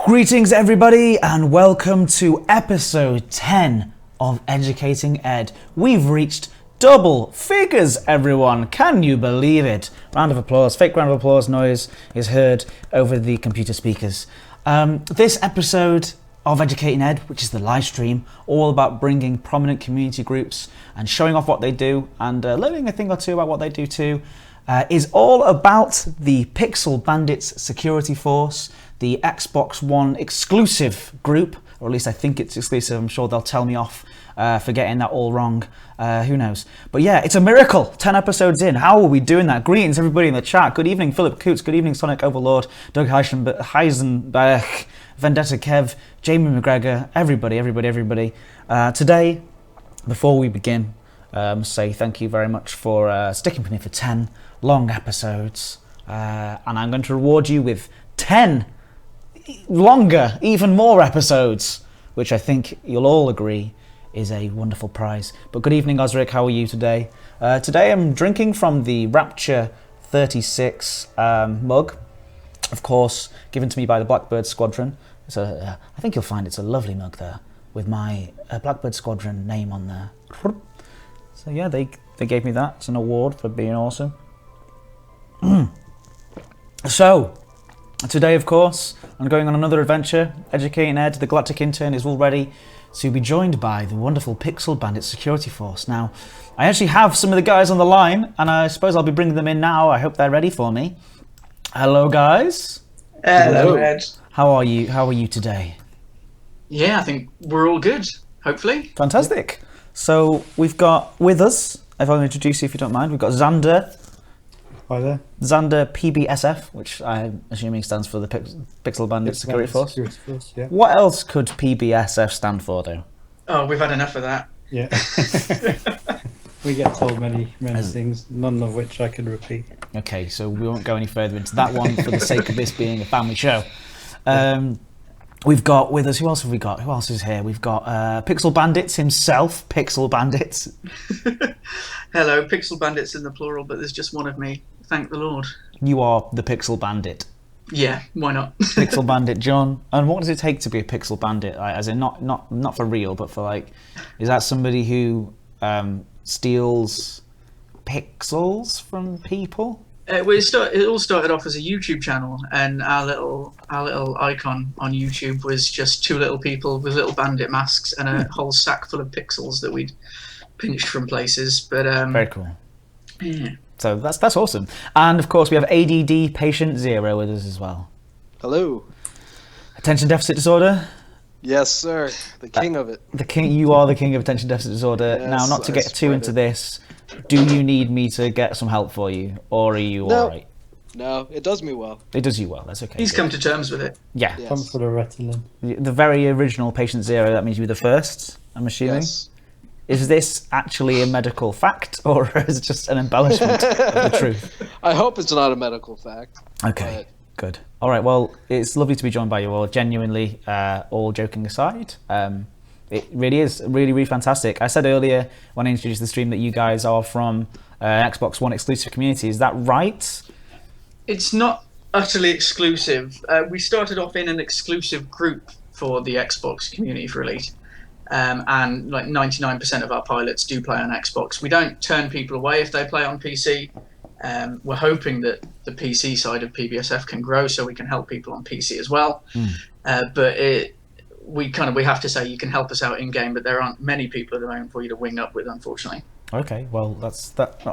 Greetings everybody and welcome to episode 10 of Educating Ed. We've reached double figures, everyone. Can you believe it? Round of applause, fake round of applause noise is heard over the computer speakers. This episode of Educating Ed, which is the live stream, all about bringing prominent community groups and showing off what they do and learning a thing or two about what they do too, is all about the Pixel Bandits Security Force, the Xbox One exclusive group, or at least I think it's exclusive. I'm sure they'll tell me off for getting that all wrong. Who knows? But yeah, it's a miracle. 10 episodes in. How are we doing that? Greetings everybody in the chat. Good evening, Philip Coots. Good evening, Sonic Overlord, Doug Heisenberg, Vendetta Kev, Jamie McGregor, everybody. Today, before we begin, say thank you very much for sticking with me for 10 long episodes. And I'm going to reward you with 10 longer, even more episodes, which I think you'll all agree is a wonderful prize. But good evening, Osric. How are you today? Today I'm drinking from the Rapture 36 mug, of course, given to me by the Blackbird Squadron. I think you'll find it's a lovely mug there with my Blackbird Squadron name on there. So yeah, they gave me that. It's an award for being awesome. So, today, of course, I'm going on another adventure. Educating Ed, the Galactic Intern, is all ready to be joined by the wonderful Pixel Bandits Security Force. Now, I actually have some of the guys on the line, and I suppose I'll be bringing them in now. I hope they're ready for me. Hello, guys. Hello, Ed. How are you? How are you today? Yeah, I think we're all good, hopefully. Fantastic. So, we've got with us, if I'll introduce you if you don't mind, we've got Xander. Hi there. Xander PBSF, which I'm assuming stands for the Pixel Bandits Security Force. Security Force, yeah. What else could PBSF stand for, though? Oh, we've had enough of that. Yeah. We get told many things, none of which I can repeat. Okay, so we won't go any further into that one for the sake of this being a family show. We've got with us, who else have we got? Who else is here? We've got Pixel Bandits himself, Pixel Bandits. Hello, Pixel Bandits in the plural, but there's just one of me. Thank the Lord. You are the Pixel Bandit. Yeah, why not? Pixel Bandit John. And what does it take to be a Pixel Bandit? Like, as in, not for real, but for like, is that somebody who steals pixels from people? It all started off as a YouTube channel, and our little icon on YouTube was just two little people with little bandit masks and a whole sack full of pixels that we'd pinched from places. But very cool. Yeah. So that's awesome. And of course we have ADD Patient Zero with us as well. Hello. Attention deficit disorder? Yes, sir. The king of it. You are the king of attention deficit disorder. Yes, now, not to get too into this, do you need me to get some help for you, or are you all right? No, it does me well. It does you well. That's okay. He's come to terms with it. Yeah. Yes. Come for the Ritalin. The very original Patient Zero. That means you were the first, I'm assuming. Yes. Is this actually a medical fact, or is it just an embellishment of the truth? I hope it's not a medical fact. Okay, good. All right, well, it's lovely to be joined by you all, genuinely, all joking aside. It really is really fantastic. I said earlier when I introduced the stream that you guys are from Xbox One exclusive community. Is that right? It's not utterly exclusive. We started off in an exclusive group for the Xbox community for Elite. And like 99% of our pilots do play on Xbox. We don't turn people away if they play on PC. We're hoping that the PC side of PBSF can grow so we can help people on PC as well. But we have to say you can help us out in game, but there aren't many people at the moment for you to wing up with, unfortunately. Okay, well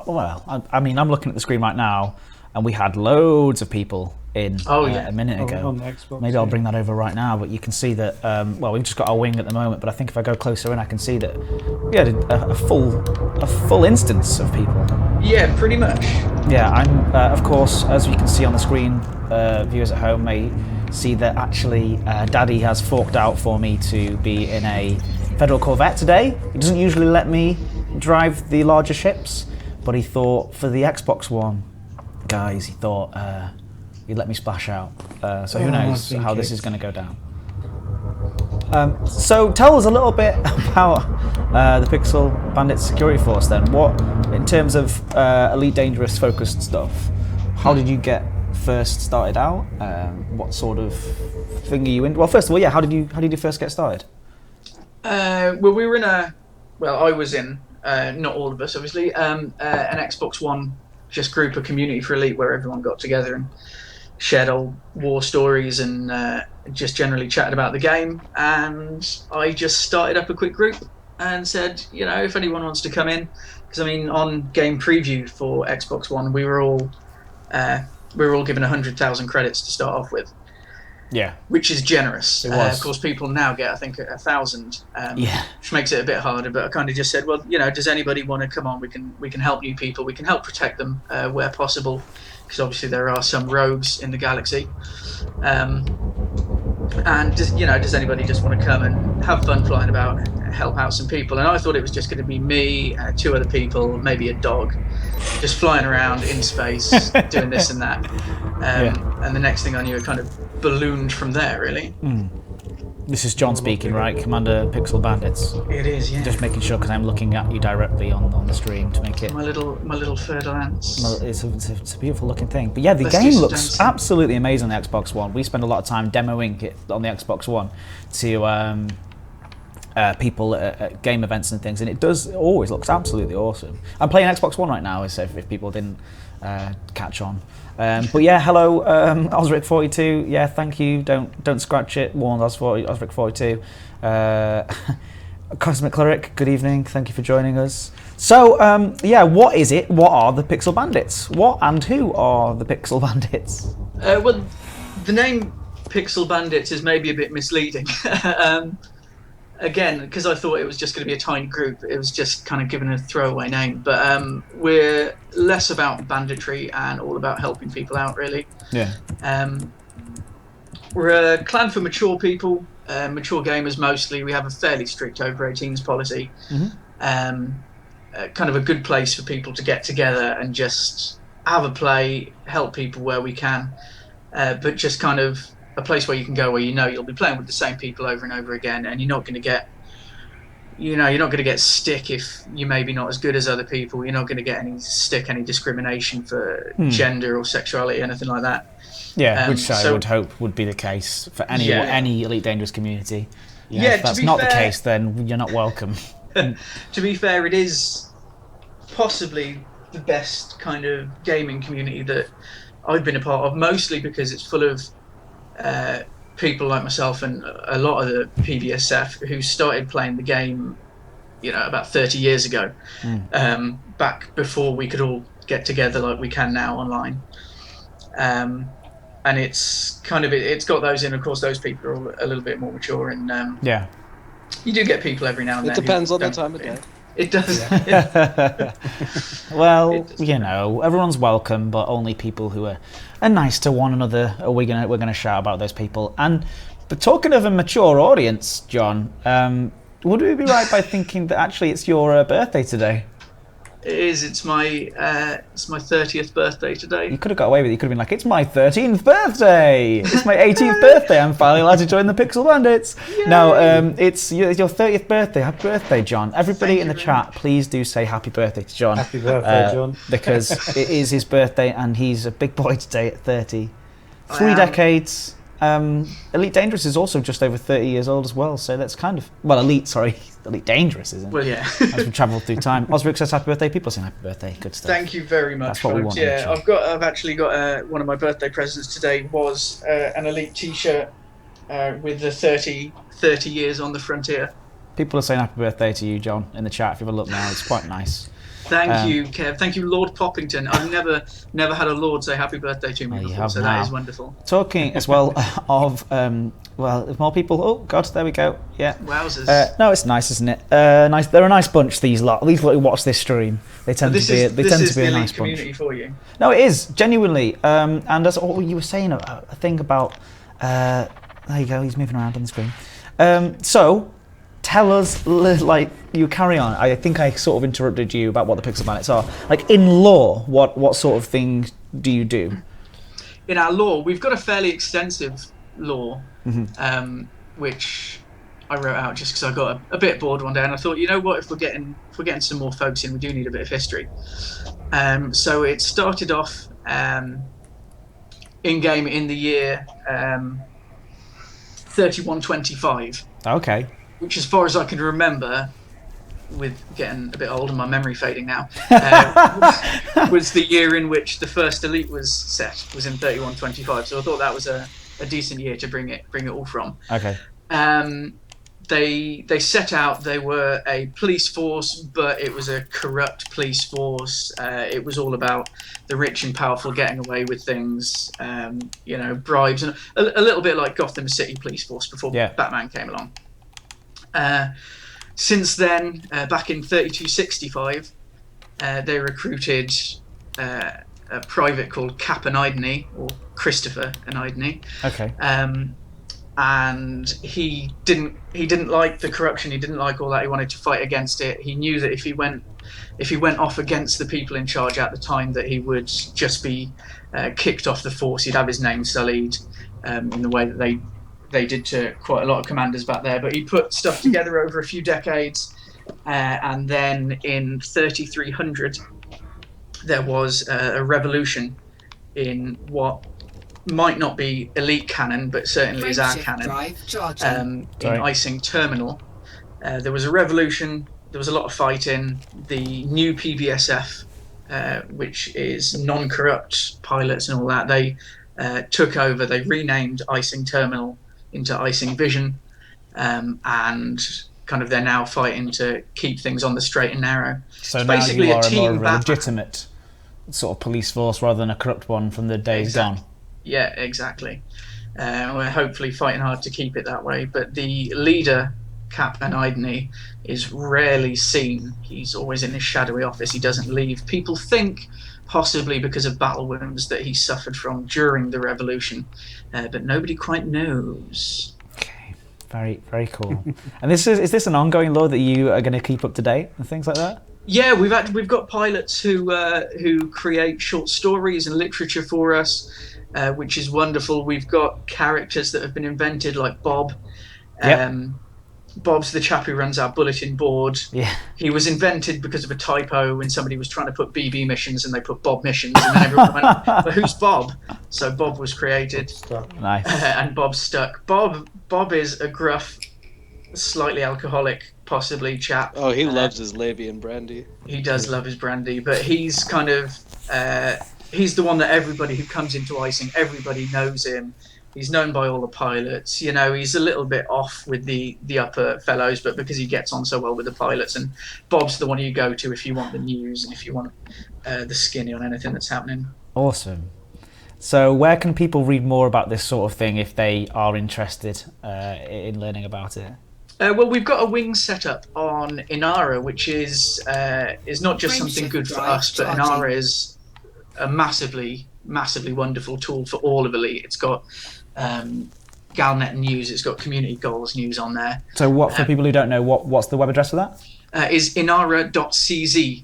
Well, I mean, I'm looking at the screen right now, and we had loads of people in a minute ago. On the Xbox, maybe I'll bring that over right now, but you can see that, we've just got our wing at the moment, but I think if I go closer in, I can see that we had a full instance of people. Yeah, pretty much. Yeah, I'm, of course, as you can see on the screen, viewers at home may see that actually Daddy has forked out for me to be in a Federal Corvette today. He doesn't usually let me drive the larger ships, but he thought for the Xbox One, guys, he thought he'd let me splash out. So who knows how this is going to go down. So tell us a little bit about the Pixel Bandits Security Force then. What, in terms of Elite Dangerous focused stuff, how did you get first started out? What sort of thing are you in? Well, first of all, yeah, how did you first get started? Well, we were in I was in, not all of us, obviously, an Xbox One just group, a community for Elite, where everyone got together and shared old war stories and just generally chatted about the game. And I just started up a quick group and said, if anyone wants to come in, because on game preview for Xbox One, we were all given 100,000 credits to start off with. Yeah, which is generous. Of course, people now get, I think, 1,000, which makes it a bit harder. But I kind of just said, well, does anybody want to come on? We can help new people. We can help protect them where possible, because obviously there are some rogues in the galaxy. And does anybody just want to come and have fun flying about and help out some people? And I thought it was just going to be me, 2 other people, maybe a dog, just flying around in space, doing this and that. And the next thing I knew, it kind of ballooned from there, really. This is John speaking, right? Commander Pixel Bandits. It is, yeah. Just making sure, because I'm looking at you directly on the stream to make it... My little Fer-de-Lance. Well, it's a beautiful looking thing. But yeah, the game looks absolutely amazing on the Xbox One. We spend a lot of time demoing it on the Xbox One to people at game events and things, and it always looks absolutely awesome. I'm playing Xbox One right now, so if people didn't catch on. But yeah, hello, Osric42. Yeah, thank you. Don't scratch it. Warned Osric42. Cosmic Cleric, good evening. Thank you for joining us. So, what is it? What are the Pixel Bandits? What and who are the Pixel Bandits? Well, the name Pixel Bandits is maybe a bit misleading. Again, because I thought it was just going to be a tiny group, it was just kind of given a throwaway name. But we're less about banditry and all about helping people out, really. Yeah. We're a clan for mature people, mature gamers mostly. We have a fairly strict over 18s policy. Kind of a good place for people to get together and just have a play, help people where we can, but just kind of a place where you can go where you'll be playing with the same people over and over again, and you're not going to get stick if you're maybe not as good as other people. You're not going to get any discrimination for gender or sexuality, anything like that. Yeah, which I would hope would be the case for any Elite Dangerous community. If that's not the case, then you're not welcome. To be fair, it is possibly the best kind of gaming community that I've been a part of, mostly because it's full of people like myself and a lot of the PBSF who started playing the game, about 30 years ago, back before we could all get together like we can now online. And it's kind of it's got those in. Of course, those people are all a little bit more mature, and you do get people every now and then. It depends on the time of day. It does. Well, everyone's welcome, but only people who are nice to one another. We're gonna shout about those people. But talking of a mature audience, John, would we be right by thinking that actually it's your birthday today? It is. It's my 30th birthday today. You could have got away with it. You could have been like, it's my 13th birthday. It's my 18th birthday. I'm finally allowed to join the Pixel Bandits. Yay! No, it's your 30th birthday. Happy birthday, John. Everybody in the chat, please do say happy birthday to John. Happy birthday, John. Because it is his birthday and he's a big boy today at 30. 3 decades. Elite Dangerous is also just over 30 years old as well, so that's kind of... Well, Elite Dangerous, isn't it? Well, yeah. As we travel through time. Osric says happy birthday, people saying happy birthday, good stuff. Thank you very much, that's what folks. We want, I've actually got one of my birthday presents today was an Elite t-shirt with the 30 years on the frontier. People are saying happy birthday to you, John, in the chat. If you have a look now, it's quite nice. Thank you, Kev. Thank you, Lord Poppington. I've never had a Lord say happy birthday to me before, so that is wonderful. Talking as well of, if more people... Oh, God, there we go. Yeah. Wowzers. No, it's nice, isn't it? Nice. They're a nice bunch, these lot. These lot who watch this stream. They tend to be a nice bunch. Community for you. No, it is, genuinely. And as you were saying, a thing about... there you go, he's moving around on the screen. So... Tell us, you carry on. I think I sort of interrupted you about what the Pixel Bandits are. Like, in lore, what sort of thing do you do? In our lore, we've got a fairly extensive lore, which I wrote out just because I got a bit bored one day, and I thought, you know what, if we're getting some more folks in, we do need a bit of history. So it started off in-game in the year 3125. Okay. Which, as far as I can remember, with getting a bit old and my memory fading now, was the year in which the first Elite was in 3125. So I thought that was a decent year to bring it all from. Okay. They set out. They were a police force, but it was a corrupt police force. It was all about the rich and powerful getting away with things, bribes, and a little bit like Gotham City Police Force before Batman came along. Since then, back in 3265, they recruited a private called Cap Anidney, or Christopher Anidney. Okay. And he didn't like the corruption. He didn't like all that. He wanted to fight against it. He knew that if he went off against the people in charge at the time, that he would just be kicked off the force. He'd have his name sullied in the way that they did to quite a lot of commanders back there. But he put stuff together over a few decades, and then in 3300 there was a revolution in what might not be elite canon, but certainly is our canon, in Ising Terminal. There was a revolution, there was a lot of fighting. The new PBSF, which is non-corrupt pilots and all that, they took over. They renamed Ising Terminal into Ising Vision, and kind of they're now fighting to keep things on the straight and narrow. So it's now basically you are a team more of a Batman. legitimate sort of police force rather than a corrupt one from the days gone. Yeah, exactly. We're hopefully fighting hard to keep it that way. But the leader, Cap Anidney, is rarely seen. He's always in his shadowy office. He doesn't leave. People think possibly because of battle wounds that he suffered from during the revolution, but nobody quite knows. Okay, very, very cool. And is this an ongoing lore that you are going to keep up to date and things like that? Yeah, we've got pilots who create short stories and literature for us. Which is wonderful. We've got characters that have been invented, like Bob. Bob's the chap who runs our bulletin board. Yeah. He was invented because of a typo when somebody was trying to put BB missions and they put Bob missions, and then everyone went, "Well, who's Bob?" So Bob was created. Nice. And Bob's stuck. Bob is a gruff, slightly alcoholic, possibly chap. Oh, he loves his Levy and brandy. He does love his brandy, but he's kind of he's the one that everybody who comes into Ising, everybody knows him. He's known by all the pilots. He's a little bit off with the upper fellows, but because he gets on so well with the pilots, and Bob's the one you go to if you want the news and if you want the skinny on anything that's happening. Awesome. So where can people read more about this sort of thing if they are interested in learning about it? Well, we've got a wing set up on Inara, which is not just something good for us, but Inara is a massively wonderful tool for all of Elite. It's got Galnet news, it's got community goals news on there. So what, for people who don't know, what's the web address for that? Is inara.cz.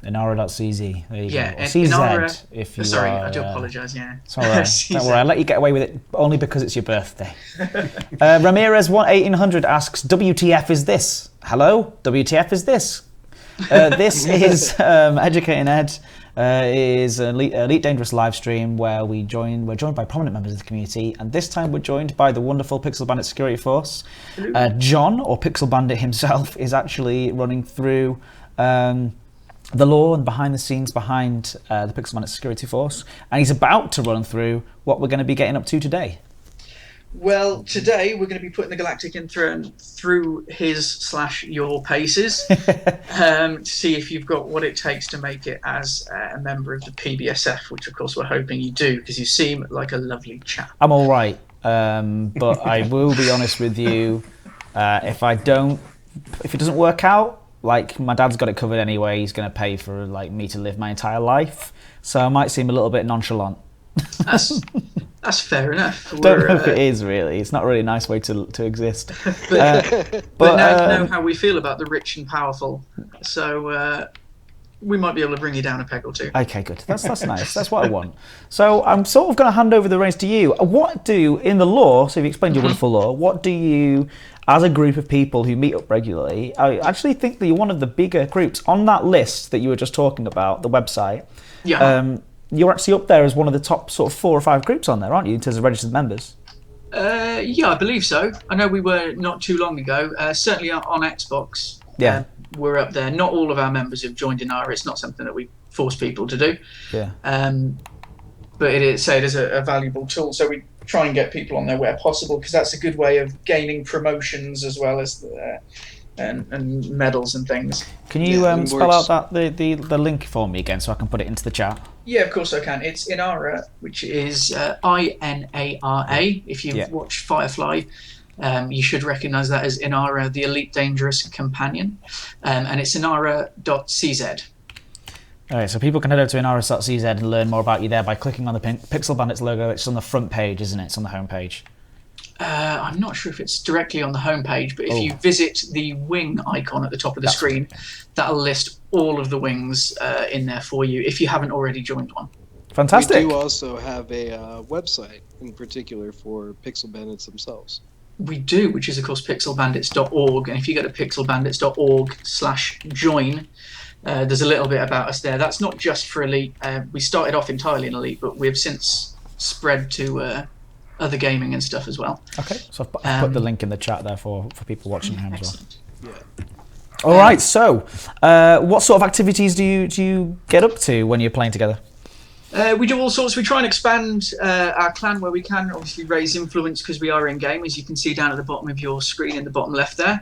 Inara.cz. There you go. Or CZ, Inara, if you sorry, are, I do apologise, yeah. It's all right. Don't worry, I'll let you get away with it only because it's your birthday. Ramirez1800 asks, WTF is this? Hello? WTF is this? This is Educating Ed. Is an Elite Dangerous live stream where we're joined by prominent members of the community, and this time we're joined by the wonderful Pixel Bandits Security Force. John, or Pixel Bandit himself, is actually running through the lore and behind the scenes behind the Pixel Bandits Security Force, and he's about to run through what we're going to be getting up to today. Well, today we're going to be putting the Galactic Intern through his/your paces to see if you've got what it takes to make it as a member of the PBSF, which of course we're hoping you do, because you seem like a lovely chap. I'm all right, but I will be honest with you. If it doesn't work out, like my dad's got it covered anyway. He's going to pay for me to live my entire life, so I might seem a little bit nonchalant. That's fair enough. Don't know if it is really. It's not really a nice way to exist. But now you know how we feel about the rich and powerful, so we might be able to bring you down a peg or two. Okay, good. That's nice. That's what I want. So I'm sort of going to hand over the reins to you. In the lore, so you've explained your wonderful lore, what do you, as a group of people who meet up regularly, I actually think that you're one of the bigger groups on that list that you were just talking about, the website. Yeah. you're actually up there as one of the top sort of 4 or 5 groups on there, aren't you, in terms of registered members? Yeah, I believe so. I know we were not too long ago. Certainly on Xbox, Yeah. we're up there. Not all of our members have joined Inara. It's not something that we force people to do. Yeah. But it is a valuable tool. So we try and get people on there where possible, because that's a good way of gaining promotions as well as and medals and things. Can you spell out the link for me again so I can put it into the chat? Yeah, of course I can. It's Inara, which is INARA. If you've watched Firefly, you should recognise that as Inara, the Elite Dangerous Companion. And it's inara.cz. Alright, so people can head over to inaris.cz and learn more about you there by clicking on the Pixel Bandits logo. It's on the front page, isn't it? It's on the home page. I'm not sure if it's directly on the homepage, but if you visit the wing icon at the top of the screen, that'll list all of the wings in there for you if you haven't already joined one. Fantastic. We do also have a website in particular for Pixel Bandits themselves. We do, which is of course pixelbandits.org, and if you go to pixelbandits.org/join, there's a little bit about us there. That's not just for Elite. We started off entirely in Elite, but we've since spread to other gaming and stuff as well. Okay, so I've put the link in the chat there for people watching at home as well. Yeah. All right, so what sort of activities do you get up to when you're playing together? We do all sorts. We try and expand our clan where we can, obviously raise influence because we are in-game, as you can see down at the bottom of your screen in the bottom left there.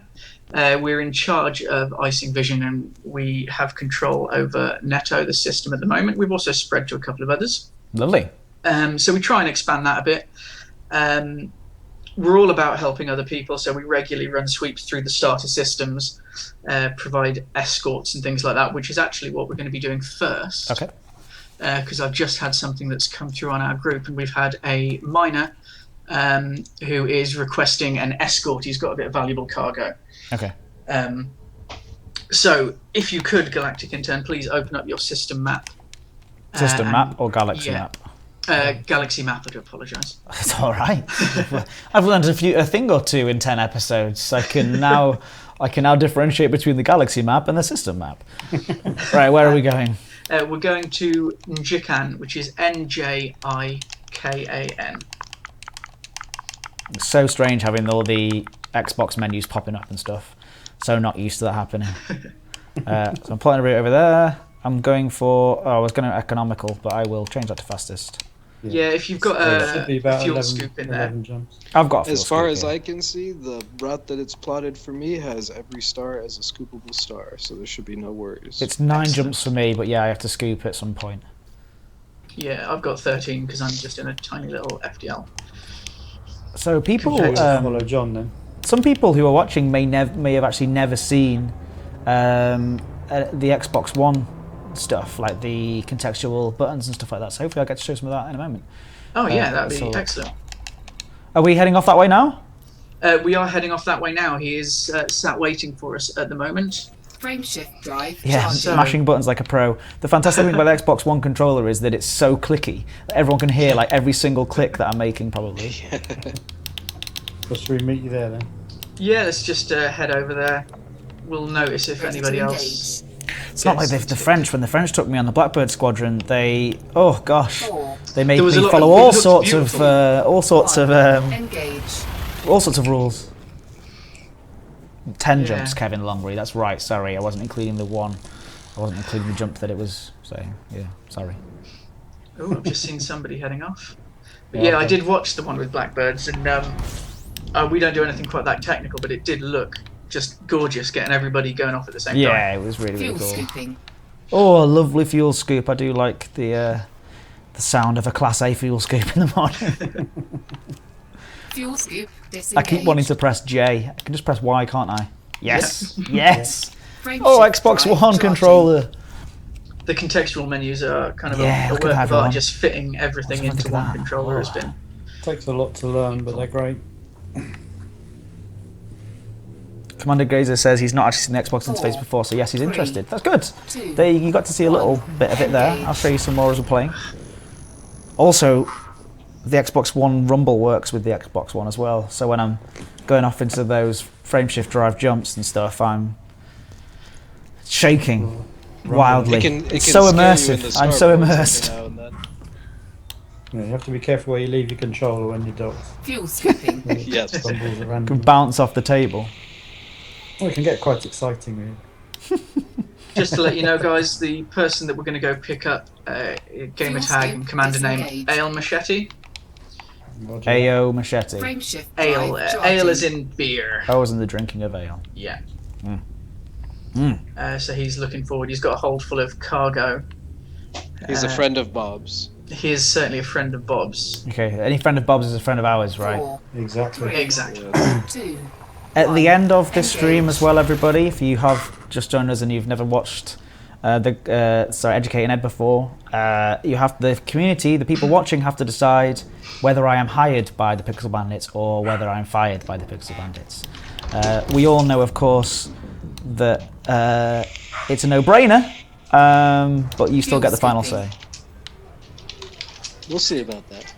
We're in charge of Ising Vision, and we have control over Neto, the system, at the moment. We've also spread to a couple of others. Lovely. So we try and expand that a bit. We're all about helping other people, so we regularly run sweeps through the starter systems, provide escorts and things like that, which is actually what we're going to be doing first. Okay. Because I've just had something that's come through on our group, and we've had a miner who is requesting an escort. He's got a bit of valuable cargo. Okay. So if you could, Galactic Intern, please open up your system map. System map or galaxy map? Galaxy map, I do apologise. It's all right. I've learned a thing or two in 10 episodes. I can now differentiate between the galaxy map and the system map. Right, where are we going? We're going to Njikan, which is Njikan. It's so strange having all the Xbox menus popping up and stuff. So not used to that happening. So I'm plotting a route over there. I'm going for... I was going to economical, but I will change that to fastest. Yeah, if you've got a fuel scoop in there. Jumps. I've got a fuel As far scoop, as yeah. I can see, the route that it's plotted for me has every star as a scoopable star, so there should be no worries. It's 9 jumps for me, but yeah, I have to scoop at some point. Yeah, I've got 13 because I'm just in a tiny little FDL. So people... follow John then. some people who are watching may have actually never seen the Xbox One stuff, like the contextual buttons and stuff like that. So hopefully I'll get to show some of that in a moment. Oh yeah, that'd be excellent. Are we heading off that way now? We are heading off that way now. He is sat waiting for us at the moment. Frameshift drive. Yeah, smashing buttons like a pro. The fantastic thing about the Xbox One controller is that it's so clicky that everyone can hear like every single click that I'm making, probably. So should we meet you there then? Yeah, let's just head over there. We'll notice if anybody else. It's not like the French. When the French took me on the Blackbird Squadron, they they made me follow all sorts of rules. 10 jumps, Kevin Longbury. That's right. Sorry, I wasn't including the one. I wasn't including the jump that it was saying. Yeah, sorry. Oh, I've just seen somebody heading off. But yeah, I did watch the one with Blackbirds, and we don't do anything quite that technical, but it did look just gorgeous, getting everybody going off at the same time. Yeah, it was really, really cool. Scooping. Oh, a lovely fuel scoop. I do like the sound of a Class A fuel scoop in the morning. Fuel scoop. I keep wanting to press J. I can just press Y, can't I? Yes, yes. Frameshift Oh, Xbox drive One charging. controller. The contextual menus are kind of Yeah, a look work at of everyone. art, just fitting everything What's into wrong one with that? controller has been. Takes a lot to learn, but they're great. Commander Grazer says he's not actually seen the Xbox interface before, so yes, he's interested. That's good. 2, There, you got to see a little bit of it there. I'll show you some more as we're playing. Also, the Xbox One rumble works with the Xbox One as well, so when I'm going off into those frameshift drive jumps and stuff, I'm shaking wildly. It can It's so scare you in immersive. the I'm Star so Wars every immersed. now and then. Yeah, you have to be careful where you leave your controller when you dock. Fuel scooping. Yes. Stumbles at Can random. bounce off the table. Well, it can get quite exciting, really. Just to let you know, guys, the person that we're going to go pick up, gamer tag and commander name, Disengaged. Ale Machete. Roger. AO Machete. Frame shift Ale, drive ale as charging. in beer. I was in the drinking of ale. Yeah. Mm. So he's looking forward. He's got a hold full of cargo. He's a friend of Bob's. He is certainly a friend of Bob's. Okay, any friend of Bob's is a friend of ours, right? 4, Exactly. 3, Exactly. 2. At the end of this Engage. stream as well, everybody, if you have just joined us and you've never watched Educating Ed before, you have the community, the people watching have to decide whether I am hired by the Pixel Bandits or whether I'm fired by the Pixel Bandits. We all know, of course, that it's a no-brainer, but you still get the final say. We'll see about that.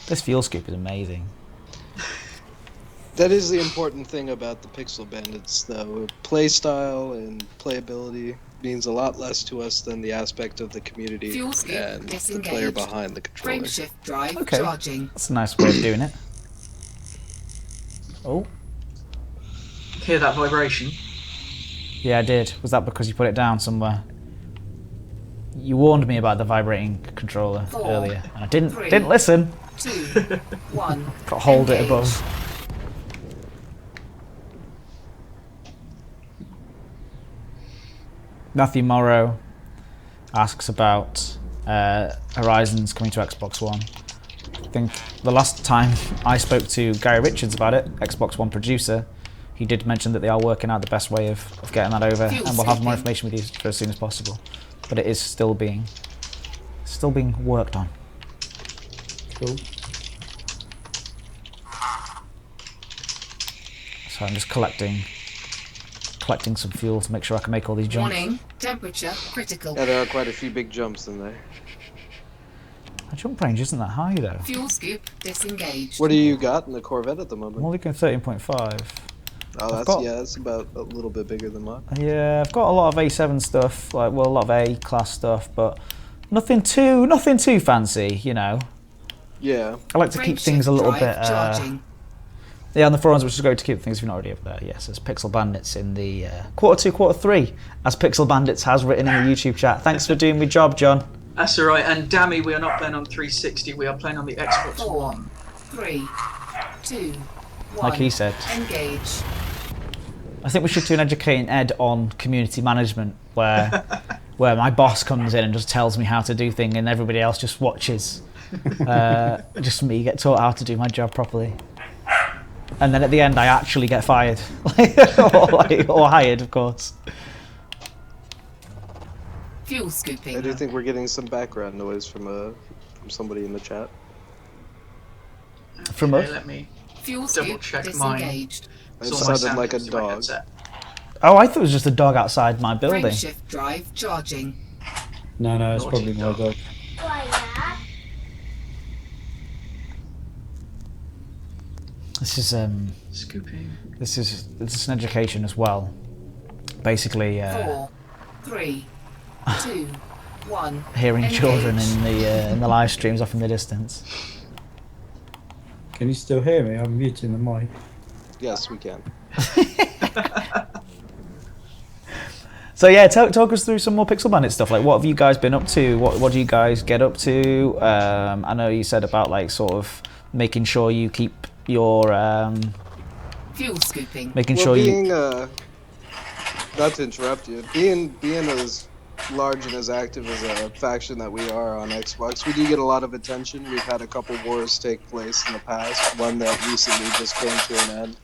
This fuel scoop is amazing. That is the important thing about the Pixel Bandits, though. Playstyle and playability means a lot less to us than the aspect of the community Fuel scoop and the disengaged. player behind the Frame controller. shift drive Okay. charging. That's a nice way of doing it. Oh, Hear that vibration? yeah, I did. Was that because you put it down somewhere? You warned me about the vibrating controller 4, earlier, and I didn't 3. listen. 2, 1. Got to hold it Engage. above. Matthew Morrow asks about Horizons coming to Xbox One. I think the last time I spoke to Gary Richards about it, Xbox One producer, he did mention that they are working out the best way of getting that over, Fuel and we'll have more scooping. information with you for as soon as possible. But it is still being worked on. Cool. So I'm just collecting some fuel to make sure I can make all these jumps. Warning, temperature critical. Yeah, there are quite a few big jumps in there. My jump range isn't that high though. Fuel scoop disengaged. What do you got in the Corvette at the I'm moment? only going 13.5. Oh, that's got- that's about a little bit bigger than mine. Yeah, I've got a lot of A7 stuff, a lot of A class stuff, but nothing too fancy, you know. Yeah. I like to Frame keep things shift a little drive bit. charging. Yeah, on the forums, which is great to keep things if you're not already over there. Yes, it's Pixel Bandits in the quarter 2, quarter 3, as Pixel Bandits has written in the YouTube chat. Thanks for doing my job, John. That's all right. And Dammy, we are not playing on 360. We are playing on the Xbox 4, One. 3, 2, 1. Like he said. Engage. I think we should do an Educating Ed on community management, where my boss comes in and just tells me how to do things, and everybody else just watches. Just me get taught how to do my job properly, and then at the end I actually get fired, or hired, of course. Fuel scooping. I do think we're getting some background noise from somebody in the chat. From Okay, us? let me. Fuel double scoop check mine. disengaged. It It's on my sounded like a sound to my dog. headset. Oh, I thought it was just a dog outside my Frame building. shift drive charging. No, it's Naughty probably my dog. dog. This is Scooping. this is an education as well. Basically, 4, 3, 2, 1. hearing Engage. children in the live streams off in the distance. Can you still hear me? I'm muting the mic. Yes, we can. So yeah, talk us through some more Pixel Bandit stuff. Like, what have you guys been up to? What do you guys get up to? I know you said about like sort of making sure you keep your Fuel scooping. making Well, sure you. being not to interrupt you, being as large and as active as a faction that we are on Xbox, we do get a lot of attention. We've had a couple wars take place in the past. One that recently just came to an end.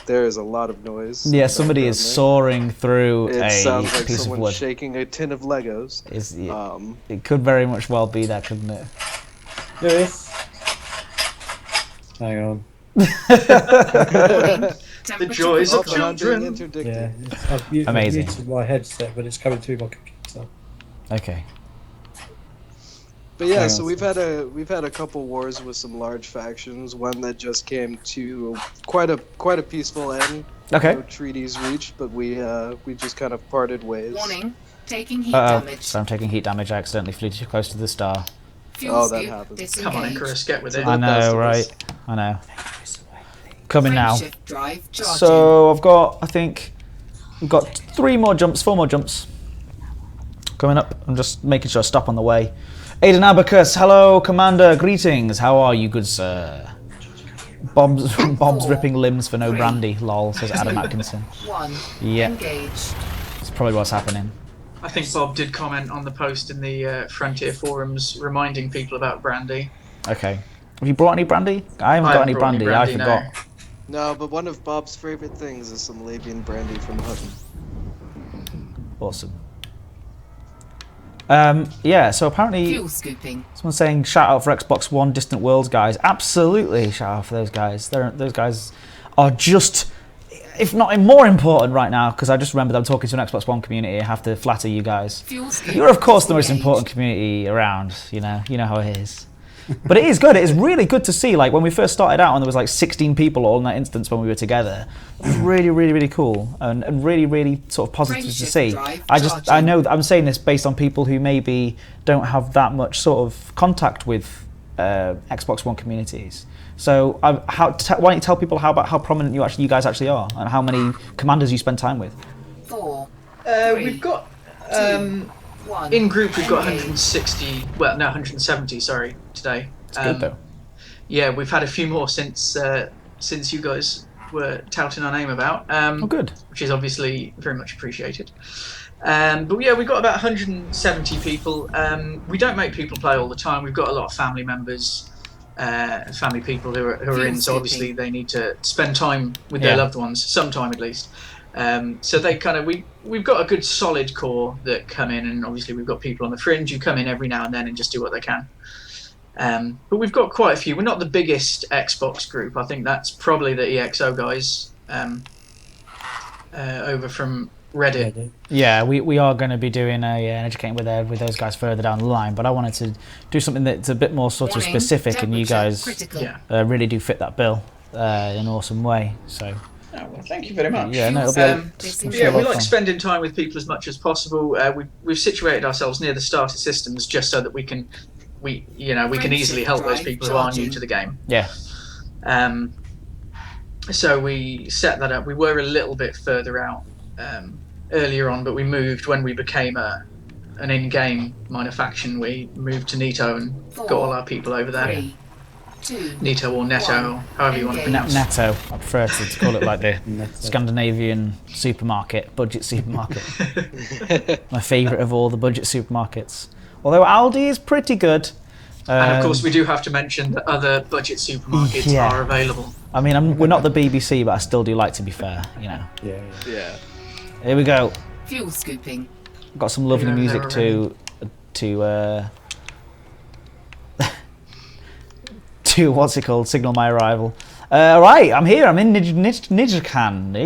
There is a lot of noise. Yeah, somebody is sawing through It a sounds like piece of someone wood. shaking a tin of Legos. It could very much well be that, couldn't it? Lewis. Hang on. The joys of Oh, I'm being children. interdicted. Yeah, I've Amazing. muted my headset, but it's coming through my computer. Okay. But yeah, so we've had a couple wars with some large factions. One that just came to quite a peaceful end. Okay. No treaties reached, but we just kind of parted ways. Warning. Taking heat damage. So I'm taking heat damage. I accidentally flew too close to the star. Fuel Oh, that scoop happens. disengaged. Come on, Icarus, get with it. I Best know, of right? us. I know. Coming now. Frameshift drive charging. So I've got, I think, we've got 4 more jumps coming up. I'm just making sure I stop on the way. Aidan Abacus, hello, Commander, greetings. How are you, good sir? Bob's ripping limbs for no brandy, lol, says Adam Atkinson. 1. Yeah. Engaged. That's probably what's happening. I think Bob did comment on the post in the Frontier forums reminding people about brandy. Okay. Have you brought any brandy? I haven't got any brandy. I forgot. No, but one of Bob's favorite things is some Labian brandy from Hutton. Awesome. Yeah, so apparently Fuel scooping. someone's saying shout out for Xbox One Distant Worlds guys. Absolutely, shout out for those guys. Those guys are just, if not more important right now, because I just remembered I'm talking to an Xbox One community. I have to flatter you guys. Fuel scoop You're of course the most disengaged. important community around. You know how it is. But it is good. It is really good to see. Like when we first started out, and there was like 16 people all in that instance when we were together. It was really, really, really cool and really, really sort of positive to Frameshift see. drive I charging. know I'm saying this based on people who maybe don't have that much sort of contact with Xbox One communities. So why don't you tell people how prominent you guys actually are, and how many commanders you spend time with? 4. 3, We've got 1. in group we've got Engaged. 170 sorry today. It's good though. Yeah, we've had a few more since you guys were touting our name about. Oh, good. Which is obviously very much appreciated. But yeah, we've got about 170 people. We don't make people play all the time. We've got a lot of family members, family people who are in, so obviously they need to spend time with their loved ones, some time at least. So they kind of we've got a good solid core that come in, and obviously we've got people on the fringe who come in every now and then and just do what they can. But we've got quite a few. We're not the biggest Xbox group. I think that's probably the EXO guys over from Reddit. Yeah, we are going to be doing an educating with those guys further down the line, but I wanted to do something that's a bit more sort of Warning, specific, and you temperature guys critical. really do fit that bill in an awesome way. So Oh, well, thank you very much. yeah, no, it'll be I'm Yeah, sure Yeah, it'll we be like fun. spending time with people as much as possible. We've situated ourselves near the starter systems just so that we can easily help those people who are new to the game. Yeah, So we set that up. We were a little bit further out earlier on, but we moved when we became an in-game minor faction. We moved to Neto and got all our people over there. 3, 2, Neto or Neto, however you want to pronounce it. Netto. I prefer to call it like the Netto. Scandinavian supermarket, budget supermarket. My favourite of all the budget supermarkets. Although Aldi is pretty good. And of course, we do have to mention that other budget supermarkets Yeah. are available. I mean, we're not the BBC, but I still do like to be fair. You know. Yeah. Yeah. Here we go. fuel scooping. Got some lovely Yeah, music they're to what's it called? Signal my arrival. Right, I'm here. I'm in Nijkan.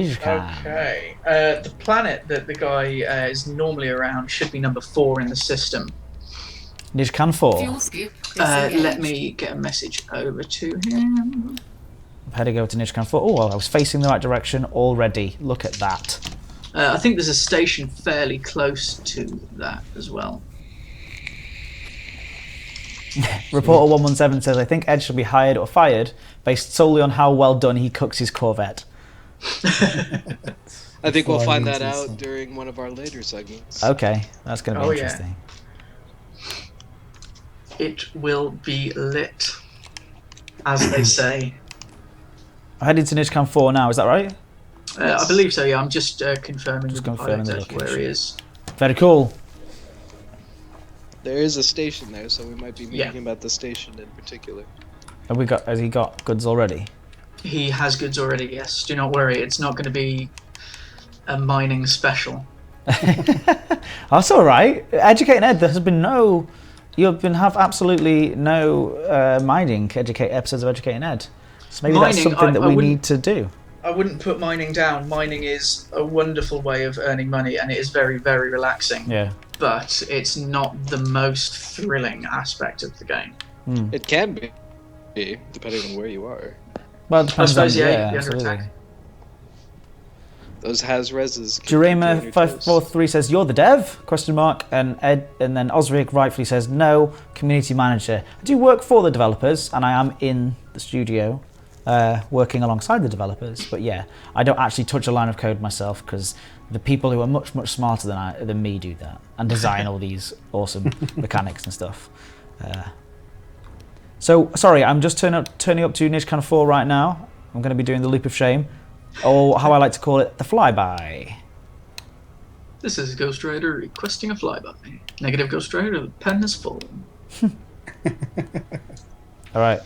Okay. The planet that the guy is normally around should be number 4 in the system. Nijkan 4. Fuel scoop. Let disengaged. me get a message over to him. I've had to go to Nijkan 4. Oh, well, I was facing the right direction already. Look at that. I think there's a station fairly close to that as well. Reporter 117 says, I think Ed should be hired or fired based solely on how well done he cooks his Corvette. I think we'll find that Flying out during one of our later segments. Okay, that's going to be Oh, yeah. interesting. It will be lit, as they say. I'm heading to Nijkan 4 now, is that right? I believe so, yeah. I'm just confirming Just with the confirming pilot the exactly where he location. is. Very cool. There is a station there, so we might be meeting Yeah. him at the station in particular. Has he got goods already? He has goods already, yes. Do not worry, it's not going to be a mining special. That's all right. Educating Ed, there has been have absolutely no mining episodes of Educating Ed. So maybe that's Mining, something that I we wouldn't- need to do. I wouldn't put mining down. Mining is a wonderful way of earning money, and it is very, very relaxing. Yeah. But it's not the most thrilling aspect of the game. It can be, depending on where you are. Well, it depends on, suppose, yeah, yeah, you'd be under absolutely. attack. Those has-reses. can keep you on Jurema your toes. 543 says, "You're the dev?" Question mark. And Ed, and then Osric rightfully says, "No, community manager. I do work for the developers, and I am in the studio, working alongside the developers. But yeah, I don't actually touch a line of code myself because the people who are much smarter than me do that and design all these awesome mechanics and stuff." So sorry, I'm just turning up to Nijkan 4 right now. I'm going to be doing the loop of shame, or how I like to call it, the flyby. This is Ghost Rider requesting a flyby. Negative Ghost Rider, the pen has fallen. All right,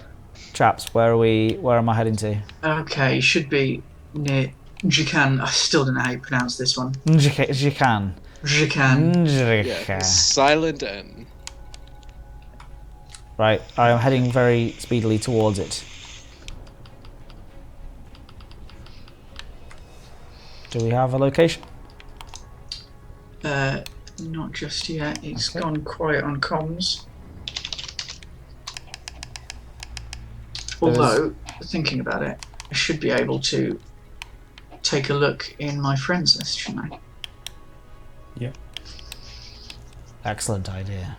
chaps, where are we? Where am I heading to? Okay, should be near Jikan. I still don't know how you pronounce this one. Jikan. Jikan. Yeah, silent N. Right, I am heading very speedily towards it. Do we have a location? Not just yet. It's Okay. gone quiet on comms. Although, thinking about it, I should be able to take a look in my friends list, shouldn't I? Excellent idea.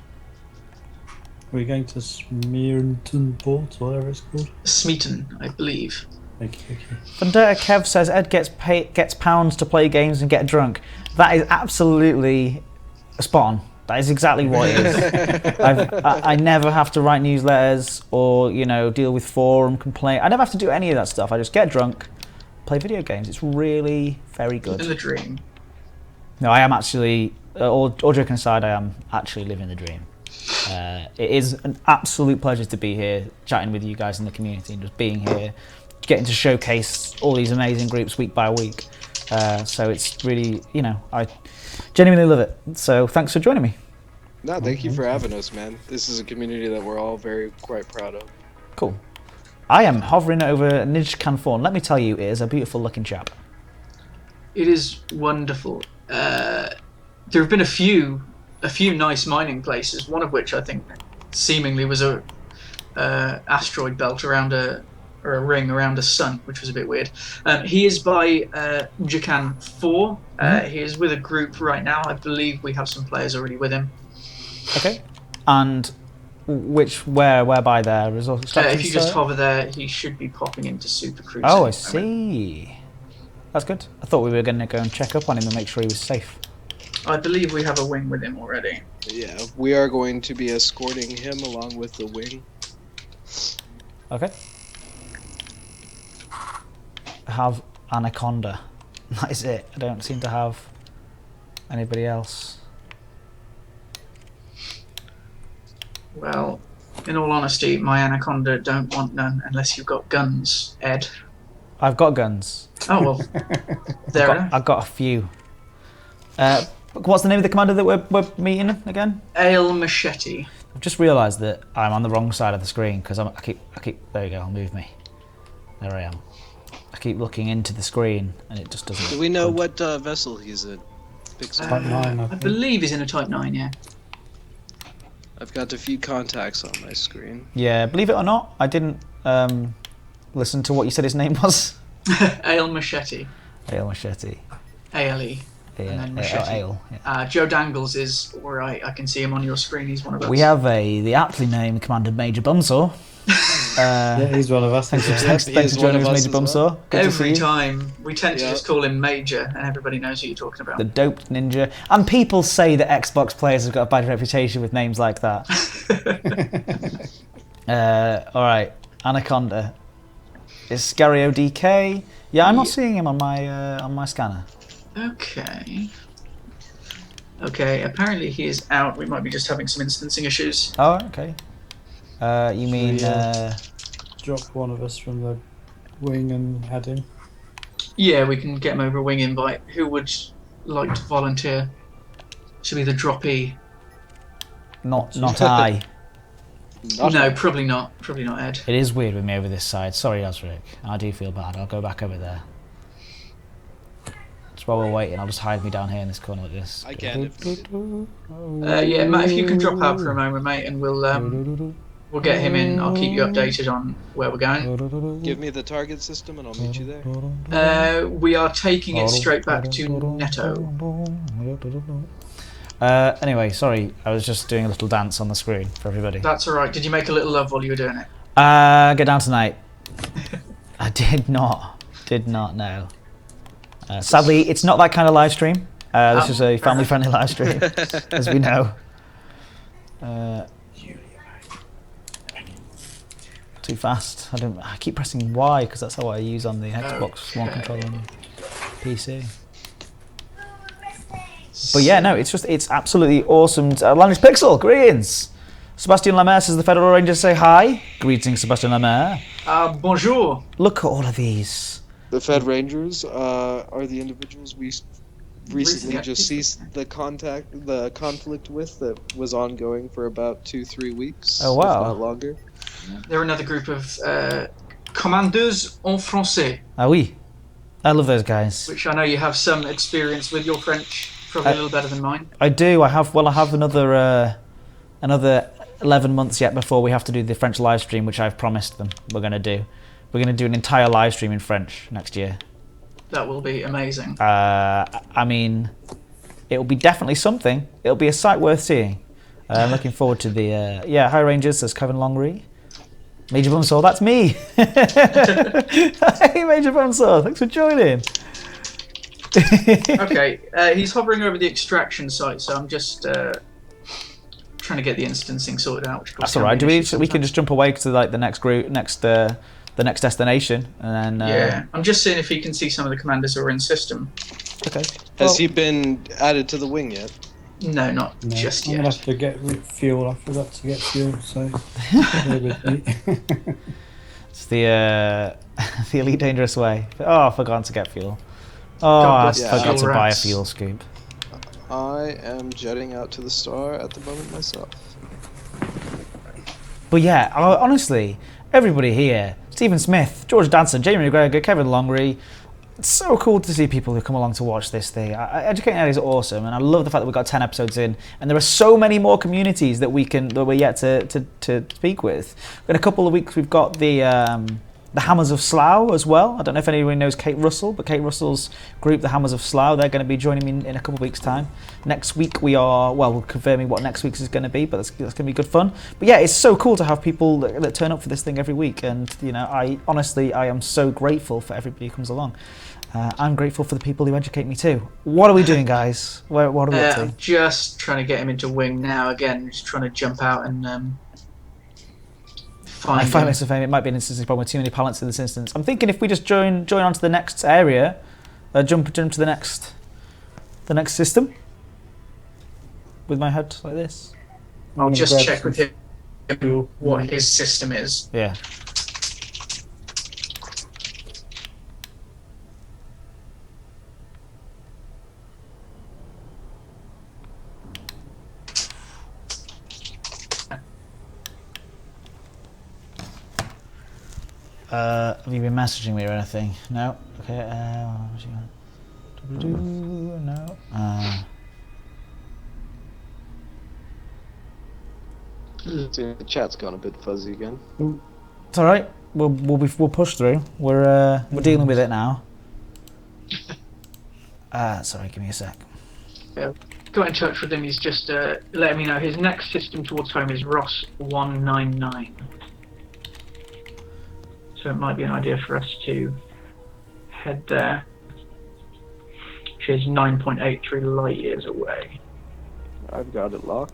We're going to Smearton Port, whatever it's called. Smeaton, I believe. Okay. Vendetta Kev says Ed gets pounds to play games and get drunk. That is absolutely spot on. That is exactly what it is. I never have to write newsletters or deal with forum complaint. I never have to do any of that stuff. I just get drunk, play video games. It's really very good. In the dream. No, I am actually, all joking aside, I am actually living the dream. It is an absolute pleasure to be here, chatting with you guys in the community and just being here, getting to showcase all these amazing groups week by week. So it's really, I genuinely love it. So thanks for joining me. No, thank you for having us, man. This is a community that we're all quite proud of. Cool. I am hovering over Nijkan Fawn. Let me tell you, it is a beautiful looking chap. It is wonderful. There have been a few nice mining places. One of which I think seemingly was a asteroid belt around a ring around a sun, which was a bit weird. He is by Jikan 4. He is with a group right now. I believe we have some players already with him. Okay. And whereby there? Resource If you just hover there, he should be popping into Super Cruise. Oh, I see. That's good. I thought we were going to go and check up on him and make sure he was safe. I believe we have a wing with him already. Yeah, we are going to be escorting him along with the wing. Okay. I have Anaconda. That is it. I don't seem to have anybody else. Well, in all honesty, my Anaconda don't want none unless you've got guns, Ed. I've got guns. Oh, well. There enough. I've got a few. What's the name of the commander that we're meeting again? Ale Machete. I've just realised that I'm on the wrong side of the screen because I keep. There you go. Move me. There I am. I keep looking into the screen and it just doesn't. Do we know what vessel he's in? Pixel. Type 9, I I think. believe he's in a Type 9, yeah. I've got a few contacts on my screen. Yeah, believe it or not, I didn't listen to what you said his name was. Ale Machete. Ale Machete. ALE. And then Machete. Ale. Yeah. Joe Dangles is alright. I can see him on your screen. He's one of us. We have the aptly named Commander Major Bumsaw. Yeah, he's one of us. Thanks yeah. for joining us, Major Bumsaw. Good to see Every you. time. We tend to Yeah. just call him Major, and everybody knows who you're talking about. The doped ninja. And people say that Xbox players have got a bad reputation with names like that. Alright, Anaconda. Is Scario DK? Yeah, I'm not seeing him on my scanner. Okay. Okay, apparently he is out. We might be just having some instancing issues. Oh, okay. You mean Drop one of us from the wing and head in. Yeah, we can get him over a wing invite. Who would like to volunteer to be the droppee? not I. No, probably not. Probably not Ed. It is weird with me over this side. Sorry, Osric. I do feel bad. I'll go back over there. Just while we're waiting, I'll just hide me down here in this corner like this. I can if needed. Yeah, Matt, if you can drop out for a moment, mate, and we'll get him in. I'll keep you updated on where we're going. Give me the target system and I'll meet you there. We are taking it straight back to Neto. Anyway, sorry, I was just doing a little dance on the screen for everybody. That's all right. Did you make a little love while you were doing it? Get down tonight. I did not know. Sadly, it's not that kind of live stream. This is a family-friendly live stream, as we know. Too fast. I keep pressing Y because that's how I use on the Xbox One controller on PC. But yeah, no, it's absolutely awesome. Language Pixel, greetings. Sebastian Lemaire says the Federal Rangers say hi. Greetings, Sebastian Lemaire. Bonjour. Look at all of these. The Fed Rangers are the individuals we recently just ceased the conflict with that was ongoing for about 2-3 weeks. Oh wow. If not longer. They're another group of commandeurs en français. Ah oui. I love those guys. Which I know you have some experience with. Your French probably a little better than mine. I do. I have another 11 months yet before we have to do the French live stream, which I've promised them we're going to do. We're going to do an entire live stream in French next year. That will be amazing. I mean, it will be definitely something. It'll be a sight worth seeing. I'm looking forward to the... Hi Rangers, says Kevin Longry. Major Bunsaw, that's me! Hey Major Bunsaw, thanks for joining. Okay, he's hovering over the extraction site, so I'm just trying to get the instancing sorted out. That's all right. We can just jump away to like the next group, the next destination, and then. Yeah, I'm just seeing if he can see some of the commanders who are in system. Okay. Has he been added to the wing yet? No, not just I'm yet. gonna have to get fuel. I forgot to get fuel, so bear with me. It's the Elite Dangerous way. Oh, I forgot to get fuel. Oh, I forgot to buy a fuel scoop. I am jetting out to the star at the moment myself. But yeah, honestly, everybody here, Stephen Smith, George Danson, Jamie McGregor, Kevin Longry, it's so cool to see people who come along to watch this thing. Educating Ed is awesome, and I love the fact that we've got 10 episodes in, and there are so many more communities that we're yet to speak with. In a couple of weeks, we've got the Hammers of Slough as well. I don't know if anyone knows Kate Russell, but Kate Russell's group, the Hammers of Slough, they're going to be joining me in a couple of weeks' time. Next week we're confirming what next week's is going to be, but that's going to be good fun. But yeah, it's so cool to have people that turn up for this thing every week, and I am so grateful for everybody who comes along. I'm grateful for the people who educate me too. What are we doing, guys? What are we up to? I'm just trying to get him into wing now. Again, just trying to jump out and find 5 minutes of fame. It might be an instancing problem with too many pallets in this instance. I'm thinking if we just join onto the next area, jump to the next system with my head like this. I'll just check with him what his system is. Yeah. Have you been messaging me or anything? No? Okay, no. The chat's gone a bit fuzzy again. It's alright. We'll push through. We're dealing with it now. Sorry, give me a sec. Yeah. Got in touch with him, he's just letting me know his next system towards home is Ross 199. So it might be an idea for us to head there, which is 9.83 light years away. I've got it locked.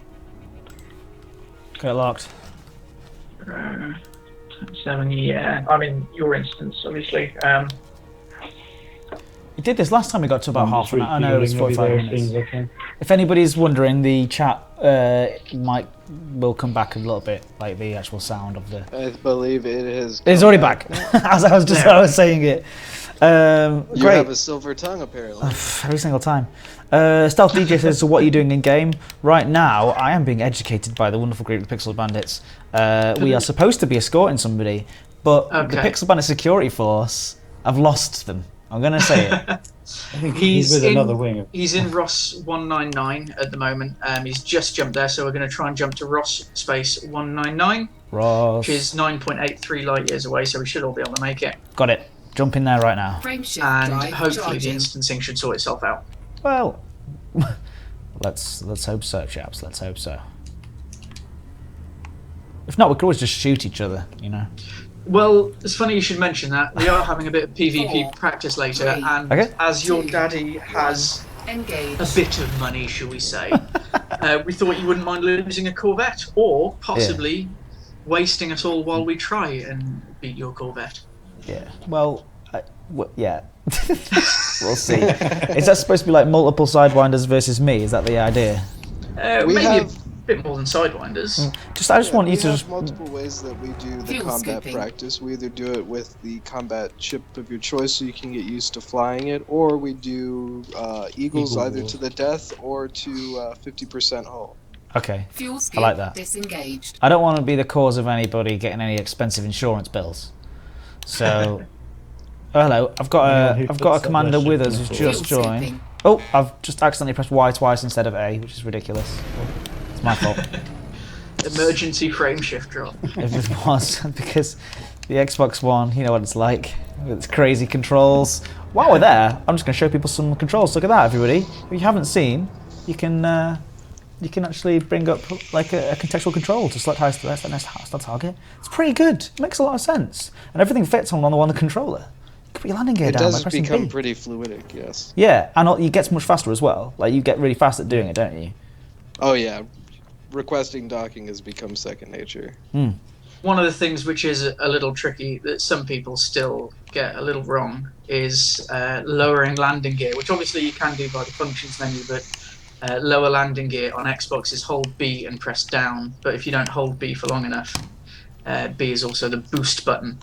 Got it locked. 7, yeah. I'm in your instance, obviously. We did this last time. We got to about half an hour. I know it was 45 minutes. Okay. If anybody's wondering, the chat will come back a little bit, like the actual sound of the. I believe it is. It's already back. As I was saying it. You great. have a silver tongue, apparently. Every single time. Stealth DJ says, so what are you doing in game? Right now, I am being educated by the wonderful group of Pixel Bandits. We are supposed to be escorting somebody, but the Pixel Bandits Security Force have lost them. I'm gonna say it. I think he's with another wing. He's in Ross 199 at the moment. He's just jumped there, so we're going to try and jump to Ross space 199, Ross. which is 9.83 light years away. So we should all be able to make it. Got it. Jump in there right now. Frameshift And drive hopefully charging. the instancing should sort itself out. Well, let's hope so, chaps. Let's hope so. If not, we could always just shoot each other, you know. Well, it's funny you should mention that. We are having a bit of PvP 4, practice later, 3, and Okay. as your 2, daddy has Engage. a bit of money, shall we say, we thought you wouldn't mind losing a Corvette, or possibly wasting us all while we try and beat your Corvette. Yeah. Well, yeah. We'll see. Is that supposed to be like multiple Sidewinders versus me? Is that the idea? We Maybe have- a bit more than Sidewinders. I just want you we to have just. multiple ways that we do the Fuel combat scooping. practice. We either do it with the combat ship of your choice so you can get used to flying it, or we do Eagles Eagle either War. to the death or to 50% hull. Okay. Fuel scoop I like that. disengaged. I don't want to be the cause of anybody getting any expensive insurance bills. So, oh, hello. I've got Anyone who a puts up commander their with ship us in who's the just Fuel joined. scooping. Oh, I've just accidentally pressed Y twice instead of A, which is ridiculous. It's my fault. Emergency frame shift drop. If it was, because the Xbox One, you know what it's like, with its crazy controls. While we're there, I'm just going to show people some controls. Look at that, everybody. If you haven't seen, you can actually bring up like a contextual control to select how to next target. It's pretty good. It makes a lot of sense, and everything fits on the one controller. You can put your landing gear It down by does pressing become B. pretty fluidic, yes. Yeah, and it gets much faster as well. Like you get really fast at doing it, don't you? Oh yeah, requesting docking has become second nature. One of the things which is a little tricky that some people still get a little wrong is lowering landing gear, which obviously you can do by the functions menu, but lower landing gear on Xbox is hold B and press down, but if you don't hold B for long enough, B is also the boost button.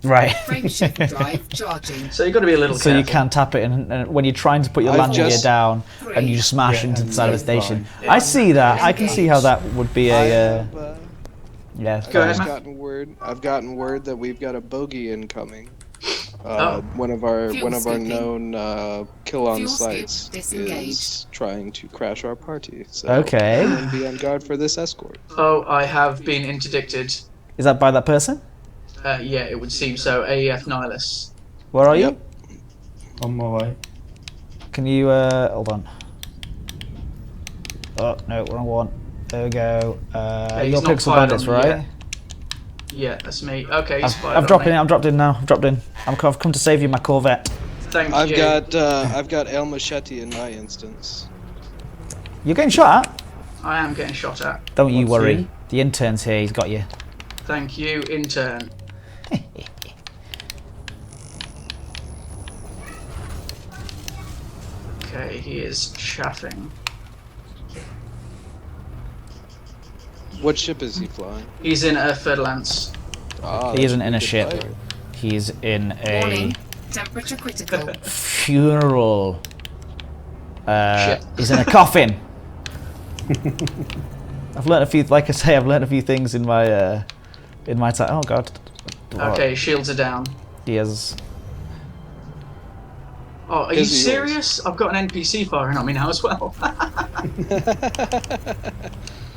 Right. Frameshift drive charging. So you've got to be a little So careful. you can tap it, and when you're trying to put your I've landing gear just- down, 3, and you just smash Yeah, into the and side of the that's station. fine. I see that. I can see how that would be I a have, yeah. Go I've ahead, Matt. I've gotten word that we've got a bogey incoming. Oh. One of our Fuel scooping. known kill on Fuel scoop sites disengaged. is trying to crash our party. So Okay. everyone be on guard for this escort. Oh, I have been interdicted. Is that by that person? Yeah, it would seem so. AEF Nihilus. Where are you? Yep. On my way. Can you hold on? Oh no, wrong one. There we go. he's You're not Pixel fired Bandits, on me right? Yeah, that's me. Okay, he's fired I've on dropped me. in. I've dropped in now. I've dropped in. I've come to save you, my Corvette. Thank I've you. got El Machete in my instance. You're getting shot at. I am getting shot at. Don't you What's worry. he? The intern's here. He's got you. Thank you, intern. Okay, he is chaffing. What ship is he flying? He's in a Ferdlance. Ah, He that isn't should in be a good ship. fighter. He's in a Warning. Temperature critical. funeral. Shit. He's in a coffin. I've learned a few. Like I say, I've learned a few things in my time. Oh God. Okay, shields are down. He is. Oh, are you Is he yours? serious? I've got an NPC firing on me now as well.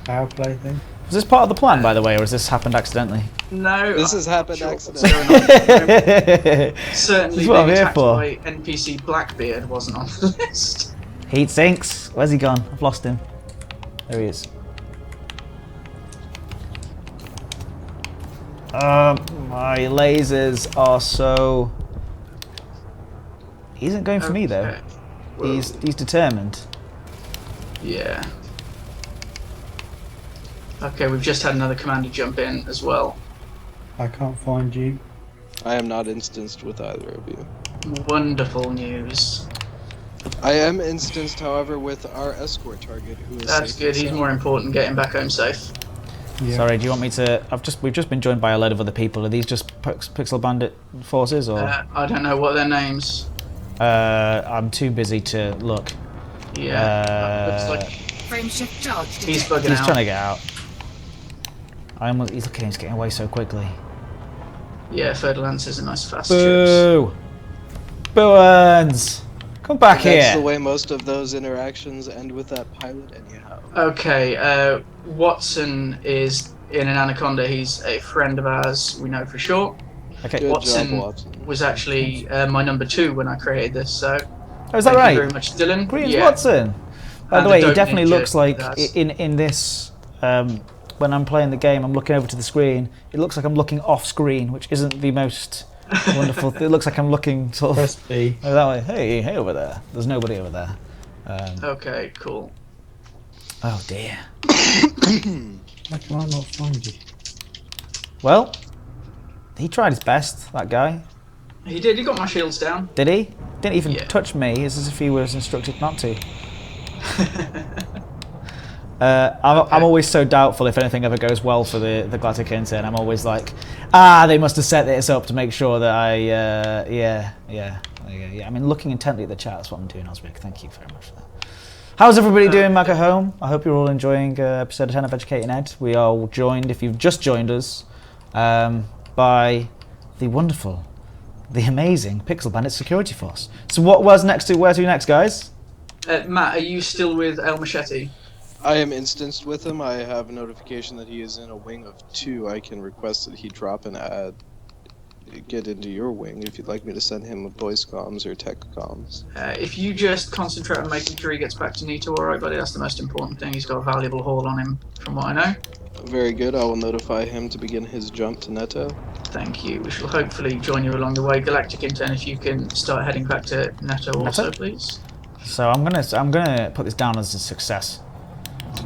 Power play thing. Was this part of the plan, by the way, or has this happened accidentally? No. This has I'm happened not sure what's accidentally. going on. Certainly This is what I'm being here attacked for. by NPC Blackbeard wasn't on the list. Heat sinks. Where's he gone? I've lost him. There he is. My lasers are so. He isn't going for me though. Okay. Whoa. He's determined. Yeah. Okay, we've just had another commander jump in as well. I can't find you. I am not instanced with either of you. Wonderful news. I am instanced, however, with our escort target, who is That's safe good. and He's sound. more important getting back home safe. Yeah. Sorry, do you want me to? We've just been joined by a load of other people. Are these just Pixel Bandit forces, or I don't know what their names. I'm too busy to look. Yeah. Looks like Frameshift charge he's detected. bugging He's out. trying to get out. He's looking. He's getting away so quickly. Yeah, Ferdlance is a nice fast chips. Boo! Burns! Come back That's the here. way most of those interactions end with that pilot, anyhow. Okay, Watson is in an Anaconda. He's a friend of ours, we know for sure. Okay. Good Watson job, Watson. was actually my number 2 when I created this, so Oh, is that thank right? you very much, Dylan. Greetings, Yeah. Watson. By the And way, the he Dope definitely Ninja looks like does. in this. When I'm playing the game, I'm looking over to the screen. It looks like I'm looking off screen, which isn't the most wonderful. It looks like I'm looking sort of Press B. oh, that way. Hey, over there. There's nobody over there. Okay, cool. Oh dear. How can I not find you? Well, he tried his best. That guy. He did. He got my shields down. Did he? Didn't even Yeah. touch me. It's as if he was instructed not to. I'm always so doubtful if anything ever goes well for the Galactic Intern. I'm always like, they must have set this up to make sure that yeah. I mean, looking intently at the chat, that's what I'm doing, Osric. Thank you very much for that. How's everybody doing back at home? I hope you're all enjoying episode 10 of Educating Ed. We are joined, if you've just joined us, by the wonderful, the amazing Pixel Bandits Security Force. So where's to next, guys? Matt, are you still with El Machete? I am instanced with him. I have a notification that he is in a wing of 2. I can request that he drop and get into your wing if you'd like me to send him voice comms or tech comms. If you just concentrate on making sure he gets back to Neto, alright, buddy, that's the most important thing. He's got a valuable haul on him, from what I know. Very good. I will notify him to begin his jump to Neto. Thank you. We shall hopefully join you along the way. Galactic Intern, if you can start heading back to Neto also, please. So I'm gonna put this down as a success.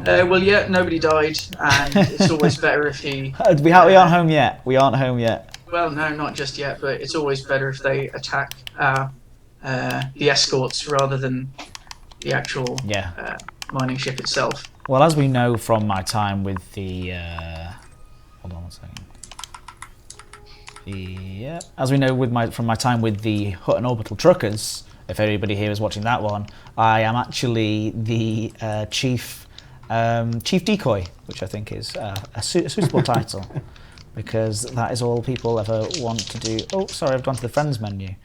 Well, yeah, nobody died, and it's always better if he... We aren't home yet. We aren't home yet. Well, no, not just yet, but it's always better if they attack the escorts rather than the actual mining ship itself. Well, as we know from my time with the hold on one second. Yeah, as we know from my time with the Hutton Orbital Truckers, if anybody here is watching that one, I am actually the chief decoy, which I think is a suitable title, because that is all people ever want to do. Oh, sorry, I've gone to the friends menu.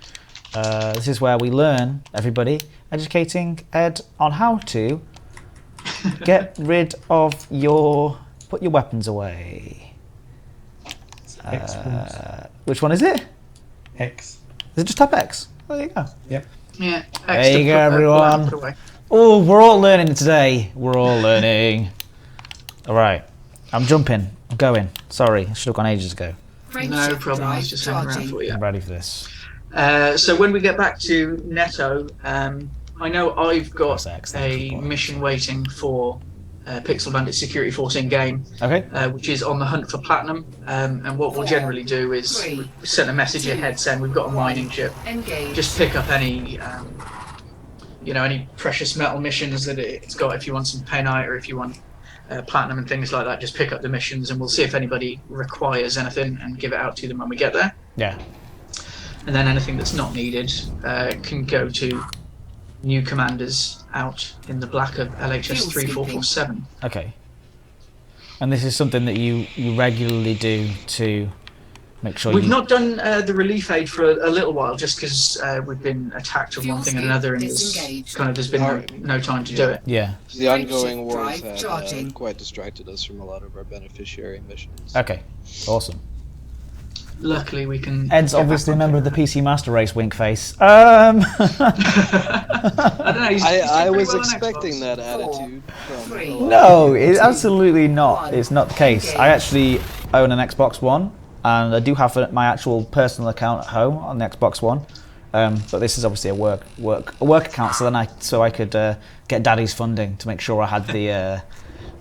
This is where we learn, everybody, educating Ed on how to get rid of put your weapons away. X Which one is it? X. Is it just tap X? There you go. Yep. Yeah. There you go, everyone. Oh, we're all learning today. We're all learning. All right. I'm jumping. I'm going. Sorry, I should have gone ages ago. No problem. I was just hanging around for you. I'm ready for this. So when we get back to Neto, I know I've got a mission waiting for Pixel Bandits Security Force in-game, Okay. which is on the hunt for platinum. And what we'll generally do is send a message ahead saying we've got a mining ship. Just pick up any, any precious metal missions that it's got. If you want some painite or if you want platinum and things like that, just pick up the missions and we'll see if anybody requires anything and give it out to them when we get there. Yeah. And then anything that's not needed can go to new commanders out in the black of LHS 3447. Okay. And this is something that you regularly do to make sure We've not done the relief aid for a little while, just because we've been attacked with one thing and another, and there's been no time to do it. Yeah. The ongoing wars have quite distracted us from a lot of our beneficiary missions. Okay. Awesome. Luckily, we can. Ed's obviously a member of the PC Master Race. Wink face. I don't know. I was expecting that attitude. No, it's absolutely not. It's not the case. I actually own an Xbox One, and I do have my actual personal account at home on the Xbox One. But this is obviously a work account, so I could get Daddy's funding to make sure I had the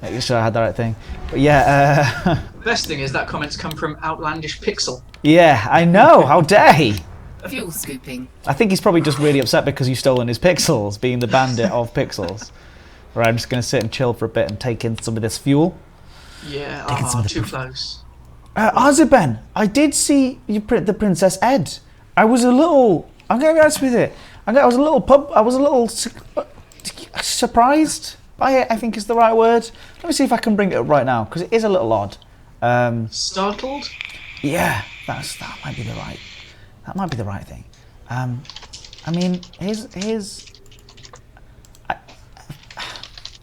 right thing. But yeah. Best thing is that comment's come from Outlandish Pixel. Yeah, I know. How dare he? Fuel scooping. I think he's probably just really upset because you've stolen his pixels, being the bandit of pixels. Right, I'm just going to sit and chill for a bit and take in some of this fuel. Yeah, too close. Azerbaijan, I did see you print the Princess Ed. I'm going to be honest with it. I was a little surprised by it, I think is the right word. Let me see if I can bring it up right now, because it is a little odd. Startled? Yeah, that might be the right thing. I mean,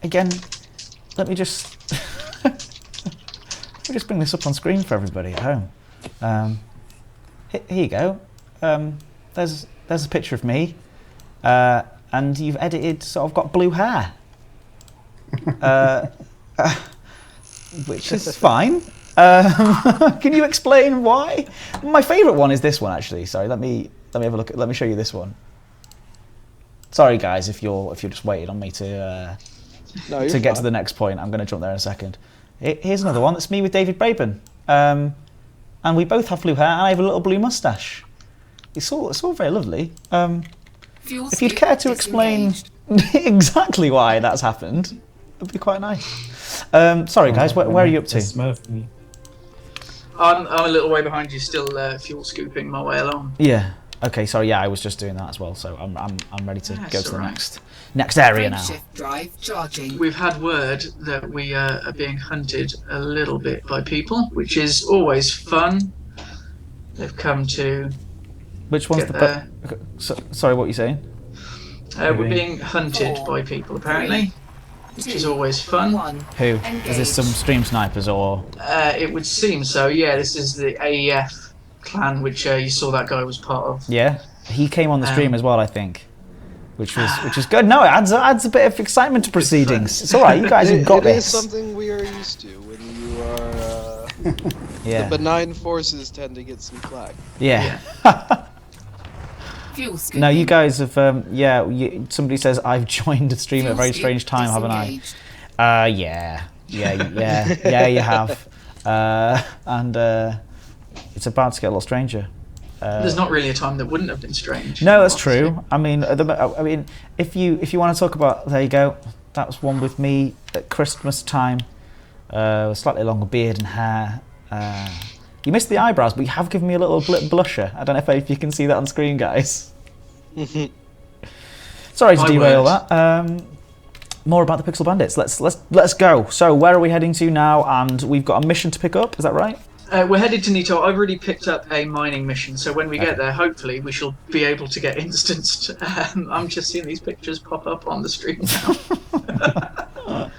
again, let me just bring this up on screen for everybody at home. Here you go. There's a picture of me, and you've edited sort of got blue hair, which is fine. Can you explain why? My favourite one is this one, actually. Sorry, let me have a look. Let me show you this one. Sorry, guys, if you're just waiting on me to get to the next point. I'm going to jump there in a second. Here's another one. That's me with David Braben, and we both have blue hair, and I have a little blue moustache. It's all very lovely. If you'd care to explain exactly why that's happened, it'd be quite nice. Sorry, guys, where are you up to? Smurf. I'm a little way behind you, still fuel scooping my way along. Yeah. Okay. Sorry. Yeah, I was just doing that as well. So I'm ready to go to the next area now. Frameshift drive charging. We've had word that we are being hunted a little bit by people, which is always fun. They've come to. Which one's get sorry, what are you saying? We're being hunted by people apparently, which is always fun. Who? Is this some stream snipers or? It would seem so. Yeah, this is the AEF clan, which you saw that guy was part of. Yeah, he came on the stream as well, I think, which is good. No, it adds a bit of excitement to proceedings. It's all right, you guys have got this. It this. is something we are used to when you are. Yeah. The benign forces tend to get some flack. Yeah. Fuel scooping. No, you guys have. Somebody says I've joined the stream at a very strange time, haven't I? Yeah, you have. And it's about to get a lot stranger. There's not really a time that wouldn't have been strange. No, that's true. I mean, if you want to talk about, there you go. That was one with me at Christmas time. Slightly longer beard and hair. You missed the eyebrows, but you have given me a little blusher. I don't know if you can see that on screen, guys. Sorry to derail that. More about the Pixel Bandits. Let's go. So where are we heading to now? And we've got a mission to pick up. Is that right? We're headed to Neto. I've already picked up a mining mission, so when we get there, hopefully we shall be able to get instanced. I'm just seeing these pictures pop up on the stream now.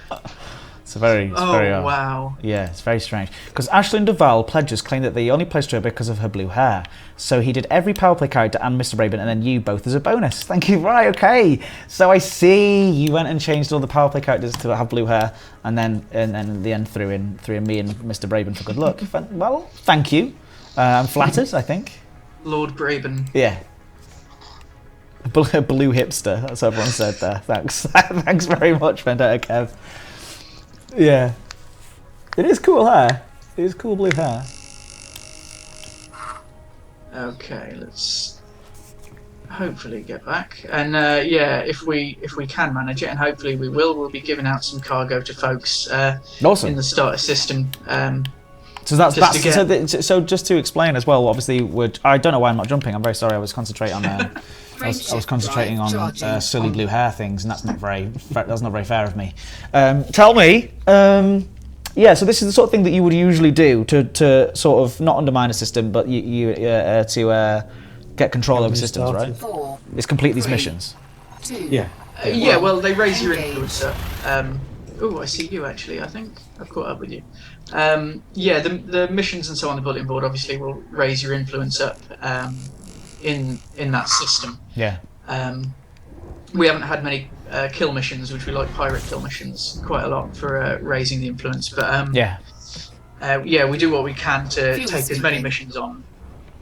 It's very wow. Yeah, it's very strange. Because Ashlyn Duval pledges claim that they only pledged her because of her blue hair. So he did every power play character and Mr. Braben, and then you both as a bonus. Thank you. Right, okay. So I see you went and changed all the power play characters to have blue hair, and then in the end threw in me and Mr. Braben for good luck. Well, thank you. I'm flattered, I think. Lord Braben. Yeah. Blue hipster. That's what everyone said there. Thanks. Thanks very much, Vendetta Kev. Yeah. It is cool hair. It is cool blue hair. Okay, let's hopefully get back. And yeah, if we can manage it, and hopefully we will, we'll be giving out some cargo to folks Awesome. in the starter system. So so just to explain as well, obviously I don't know why I'm not jumping. I'm very sorry. I was concentrating on I was concentrating on silly blue hair things, and that's not very fair of me. Tell me, yeah. So this is the sort of thing that you would usually do to sort of not undermine a system, but to get control over systems, right? It's complete these missions. Yeah. Yeah. Well, they raise your influence up. Oh, I see you actually. I think I've caught up with you. Yeah, the missions and so on the bulletin board obviously will raise your influence up in that system. Yeah. We haven't had many kill missions, which we like pirate kill missions quite a lot for raising the influence. But yeah, we do what we can to take as many missions on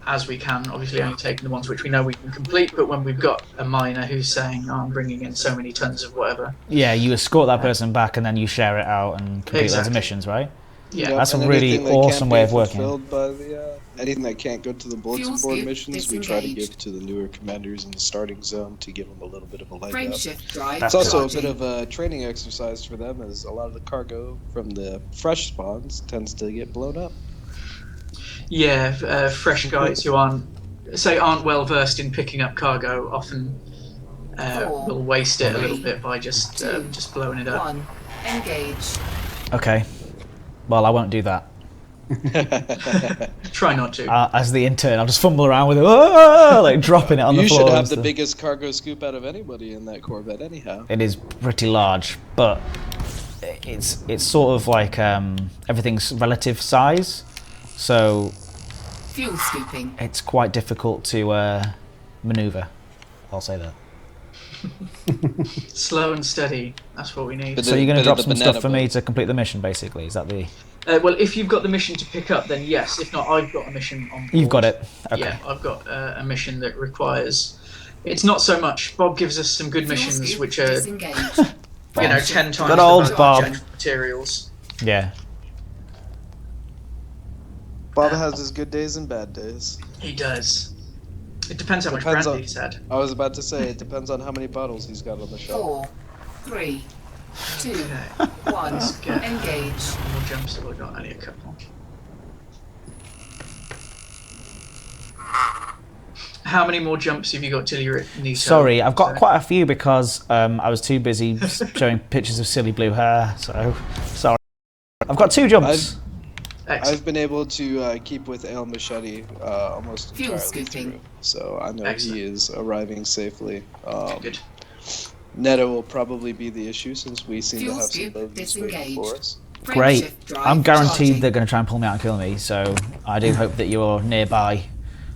as we can. Obviously, only taking the ones which we know we can complete. But when we've got a miner who's saying, "Oh, I'm bringing in so many tons of whatever," yeah, you escort that person back and then you share it out and complete those missions, right? Yeah, Yep, that's a and really anything that awesome can't way be of working. fulfilled by the, anything that can't go to the bulletin Fuel board scoop missions, we try to disengaged. give to the newer commanders in the starting zone to give them a little bit of a leg up. Frameshift drive It's also a charging. bit of a training exercise for them, as a lot of the cargo from the fresh spawns tends to get blown up. Yeah, fresh guys who aren't well versed in picking up cargo often will waste it a little bit by just blowing it up. 1. Engage. Okay. Well, I won't do that. Try not to. As the intern, I'll just fumble around with it, like dropping it on the You floor. should and have the stuff. biggest cargo scoop out of anybody in that Corvette, anyhow. It is pretty large, but it's sort of like everything's relative size, so Fuel scooping. it's quite difficult to maneuver. I'll say that. Slow and steady. That's what we need. But So you're going to but drop the some stuff banana for me boat. to complete the mission, basically? Is that the? Well, if you've got the mission to pick up, then yes. If not, I've got a mission on board. You've got it. Okay. Yeah, I've got a mission that requires. It's not so much. Bob gives us some good Fuel missions, scoop which are disengaged. 10 times Good old the Bob. value of materials. Yeah. Bob has his good days and bad days. He does. It depends how much Depends brandy on- he's had. I was about to say, it depends on how many bottles he's got on the shelf. 4, 3, 2, Okay. 1. get- Engage. How many more jumps have I got? Only a couple. How many more jumps have you got till you're at Neto? Sorry, I've got So- quite a few because I was too busy showing pictures of silly blue hair. So sorry. I've got 2 jumps. Excellent. I've been able to keep with El Machete almost Fuel entirely scooping. through, so I know Excellent. he is arriving safely. Good. Neto will probably be the issue since we seem Fuel to have some scoop moves waiting disengaged. for us. Great. Frameshift drive I'm guaranteed charging. they're going to try and pull me out and kill me. So I do hope that you're nearby.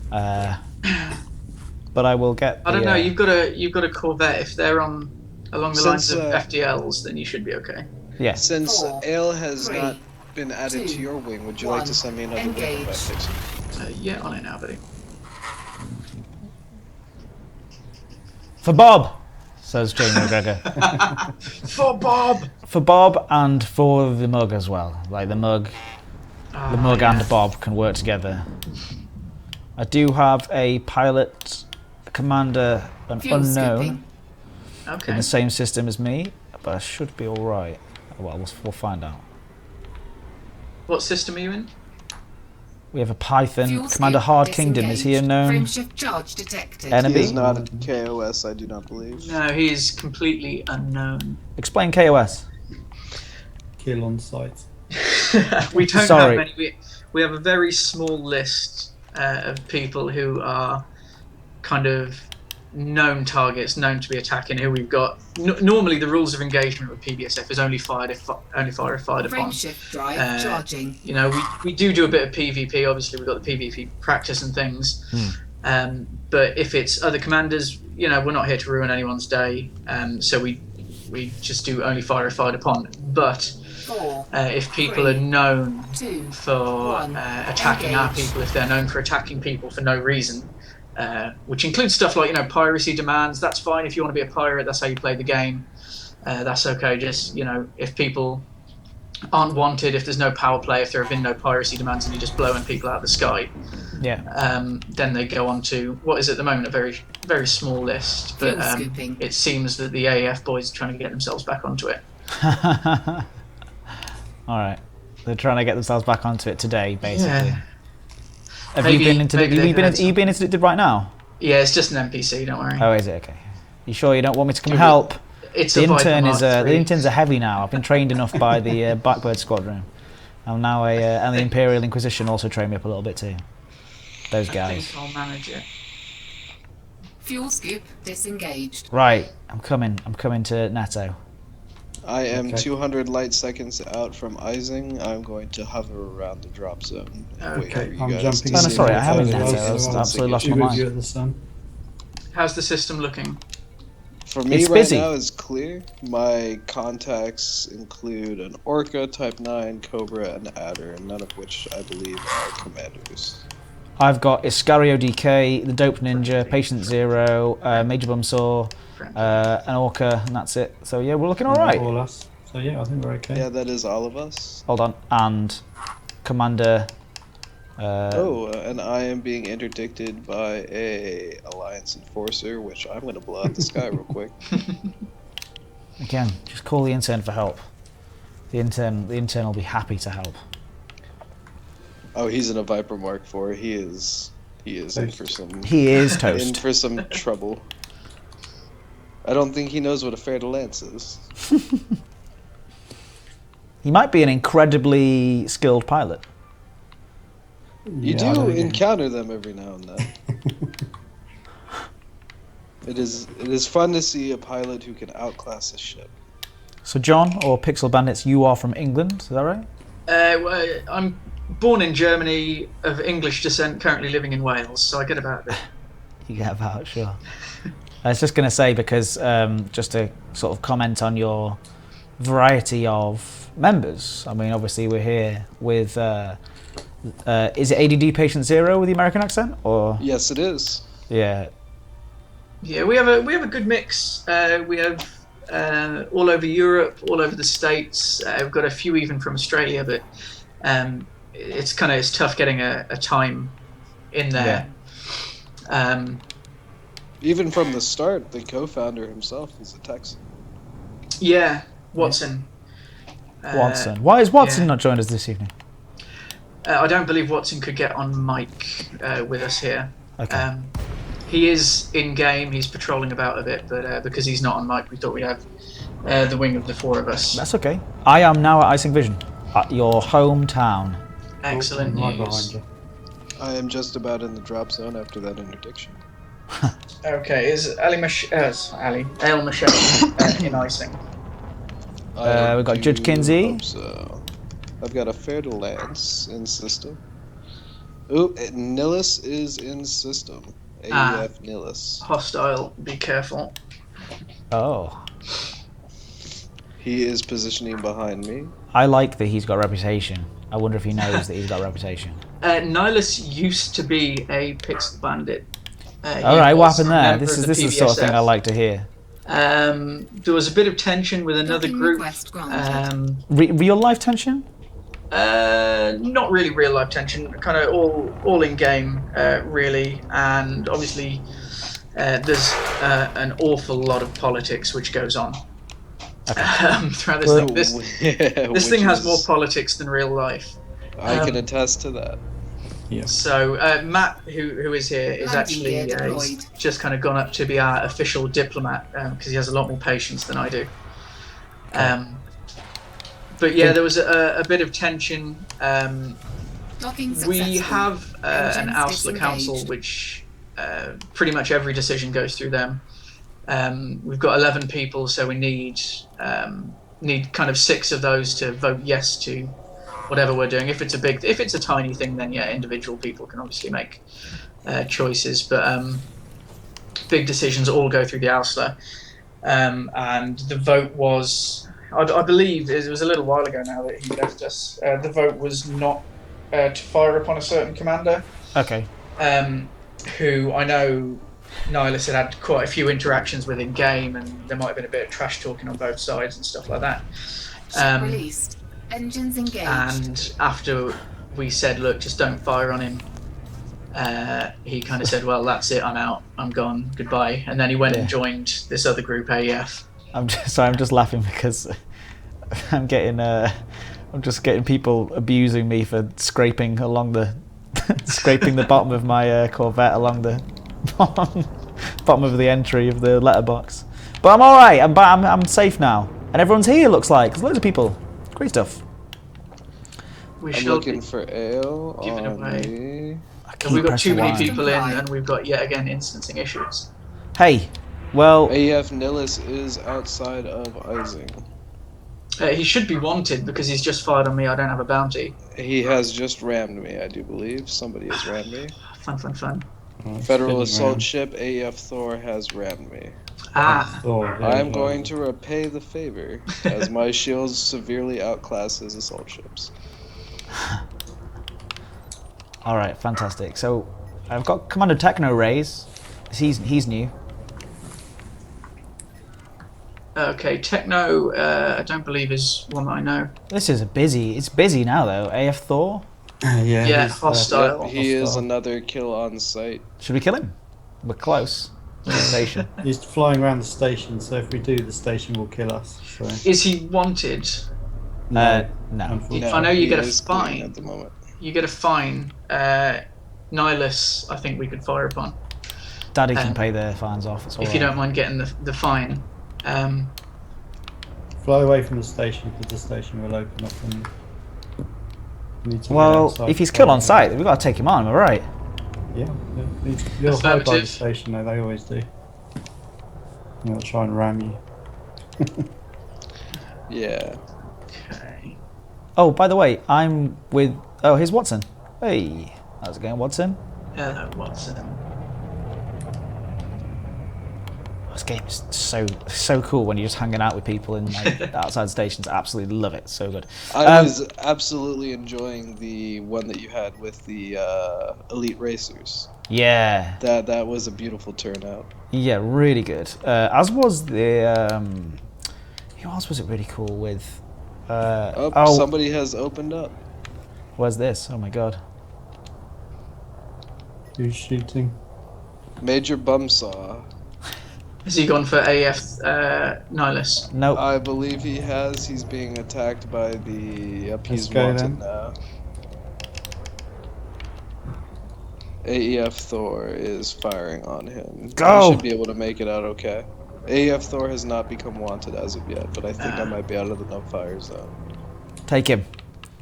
But I will get. I don't the, know. You've got a Corvette. If they're on along the lines Since, of uh, FDLs, then you should be okay. Yeah. Since 4, Ale has 3, not been added to 2, your wing, would you like to 1, send me another engage. wing by Pixel? Yeah, on it now, buddy. For Bob, says Jamie McGregor. For Bob. For Bob and for the mug as well. Like the mug and Bob can work together. I do have a pilot, a commander, an Fuel unknown scooping. Okay. in the same system as me, but I should be all right. Well, we'll find out. What system are you in? We have a Python, Fuel Commander scoop Hard Kingdom. Is he a disengaged. known Frameshift charge detected. enemy? He is not a KOS, I do not believe. No, he is completely unknown. Explain KOS. Kill on sight. We don't Sorry. have many. We have a very small list of people who are kind of known targets, known to be attacking. Who we've got. Normally, the rules of engagement with PBSF is only fire if fired upon. Frameshift drive charging. You know, we do a bit of PvP. Obviously, we've got the PvP practice and things. But if it's other commanders, you know, we're not here to ruin anyone's day. So we just do only fire if fired upon. But 4, if people are known 2, for 1, attacking our engage. people, if they're known for attacking people for no reason, which includes stuff like, you know, piracy demands, that's fine. If you want to be a pirate, that's how you play the game. That's okay. Just, you know, if people aren't wanted, if there's no power play, if there have been no piracy demands and you're just blowing people out of the sky, Yeah. then they go on to what is at the moment a very, very small list. But Fuel scooping. it seems that the AAF boys are trying to get themselves back onto it. All right. They're trying to get themselves back onto it today, basically. Yeah. Have Maybe- you been into maybe the, they you been, can add you been interdicted right now? Yeah, it's just an NPC. Don't worry. Oh, is it? Okay. You sure you don't want me to come and help? It's The a Viper intern is Mark the III. interns are heavy now. I've been trained enough by the Blackbird Squadron. I'm now and the Imperial Inquisition also trained me up a little bit too. Those I guys. think I'll manage it. Fuel scoop disengaged. Right, I'm coming to Neto. I am Okay. 200 light seconds out from Ising. I'm going to hover around the drop zone. and wait Okay. for you I'm guys jumping. to Oh, no, in sorry, I as haven't well, done so so. I was I'll absolutely lost be my with mind. you at the sun. How's the system looking? For me It's right busy. now is clear. My contacts include an Orca, Type 9, Cobra, and Adder, none of which I believe are commanders. I've got Iscario DK, the Dope Ninja, Patient Zero, Major Bumsaw, an Orca, and that's it. So yeah, we're looking all right. All us. So yeah, I think we're okay. Yeah, that is all of us. Hold on, and Commander. And I am being interdicted by a Alliance Enforcer, which I'm going to blow out the sky real quick. Again, just call the intern for help. The intern will be happy to help. Oh, he's in a Viper Mark IV. He is in for some He is in toast. for some trouble. I don't think he knows what a fer de lance is. He might be an incredibly skilled pilot. You Yeah, I do don't get it. encounter them every now and then. It is fun to see a pilot who can outclass a ship. So John, or Pixel Bandits, you are from England, is that right? Well, I'm born in Germany, of English descent, currently living in Wales, so I get about it. You get about, sure. I was just going to say, because just to sort of comment on your variety of members. I mean, obviously we're here with, is it ADD Patient Zero with the American accent? Or Yes, it is. yeah. Yeah, we have a good mix. We have all over Europe, all over the States. We've got a few even from Australia, but it's tough getting a time in there. Even from the start, the co-founder himself is a Texan. Yeah, Watson. Watson. Why is Watson yeah. not joined us this evening? I don't believe Watson could get on mic with us here. Okay. He is in game. He's patrolling about a bit, but because he's not on mic, we thought we'd have the wing of the four of us. That's okay. I am now at Ising Vision, at your hometown. Excellent Right news. behind you. I am just about in the drop zone after that interdiction. Okay, is Ale Michelle in Ising? We've got Judge Kinsey. Hope so. I've got a fair to Lance in system. Ooh, Nillis is in system. AEF Nillis. Hostile. Be careful. Oh. He is positioning behind me. I like that he's got a reputation. I wonder if he knows that he's got a reputation. Nihilus used to be a Pixel Bandit. All right, what happened there? This is the sort of thing I like to hear. There was a bit of tension with another Docking group. request granted. Real life tension? Not really real life tension, kind of all in game, really. And obviously, there's an awful lot of politics which goes on throughout this thing. This thing has more politics than real life. I can attest to that. Yeah. So Matt, who is here, is Landing gear actually deployed. just kind of gone up to be our official diplomat because he has a lot more patience than I do. But yeah, there was a bit of tension. Docking We successful. have an Engines Oustler Council, disengaged. which pretty much every decision goes through them. We've got 11 people, so we need kind of 6 of those to vote yes to whatever we're doing. If it's a tiny thing, then yeah, individual people can obviously make choices. But big decisions all go through the Oustler. And the vote was, I believe, it was a little while ago now that he left us. The vote was not to fire upon a certain commander. Okay. Who I know Nihilus had quite a few interactions with in game, and there might have been a bit of trash talking on both sides and stuff like that. Ship released. Engines engaged. And after we said, look, just don't fire on him, he kind of said, well, that's it, I'm out, I'm gone, goodbye. And then he went and joined this other group, AEF. I'm just laughing because I'm just getting people abusing me for scraping along the scraping the bottom of my Corvette along the bottom of the entry of the letterbox. But I'm all right. I'm safe now, and everyone's here. Looks like there's loads of people. Great stuff. We I'm shall looking be for ale giving on away. me. And we've got too many pressing people in, Y. and we've got yet again instancing issues. Hey, well, AEF Nillis is outside of Ising. He should be wanted because he's just fired on me. I don't have a bounty. He has just rammed me, I do believe. Somebody has rammed me. Fun. Federal assault ship AEF Thor has rammed me. I'm going to repay the favor, as my shields severely outclass his assault ships. all right, fantastic. So I've got Commander Techno Rays. He's new. Okay, Techno, I don't believe is one that I know. This is it's busy now though. AF Thor. Yeah, he's, hostile. Yep, he is another kill on site. Should we kill him? We're close to the station. He's flying around the station, so if we do, the station will kill us. So. Is he wanted? No. Unfortunately. I know you he get a is clean fine. at the moment. You get a fine. Nihilus, I think we could fire upon. Daddy can pay the fines off. It's all If you right. don't mind getting the fine. Fly away from the station, because the station will open up on you. Need to get Well, outside if he's the killed on fire. site, we've got to take him on, am I right? Yeah. You'll hide by the Affirmative. station, though. They always do. And they'll try and ram you. Yeah. Okay. Oh, by the way, I'm with... Oh, here's Watson. Hey, how's it going, Watson? Hello, Watson. This game is so cool when you're just hanging out with people in like outside stations. I absolutely love it. So good. I was absolutely enjoying the one that you had with the elite racers. Yeah. That was a beautiful turnout. Yeah, really good. As was the... who else was it really cool with? Somebody has opened up. Where's this? Oh my god. Who's shooting? Major Bumsaw. Has he gone for AF Nihilus? Nope. I believe he has. He's being attacked by the appeased go wanted then. now. AEF Thor is firing on him. Go! He should be able to make it out okay. AEF Thor has not become wanted as of yet, but I think I might be out of the no-fire zone. Take him.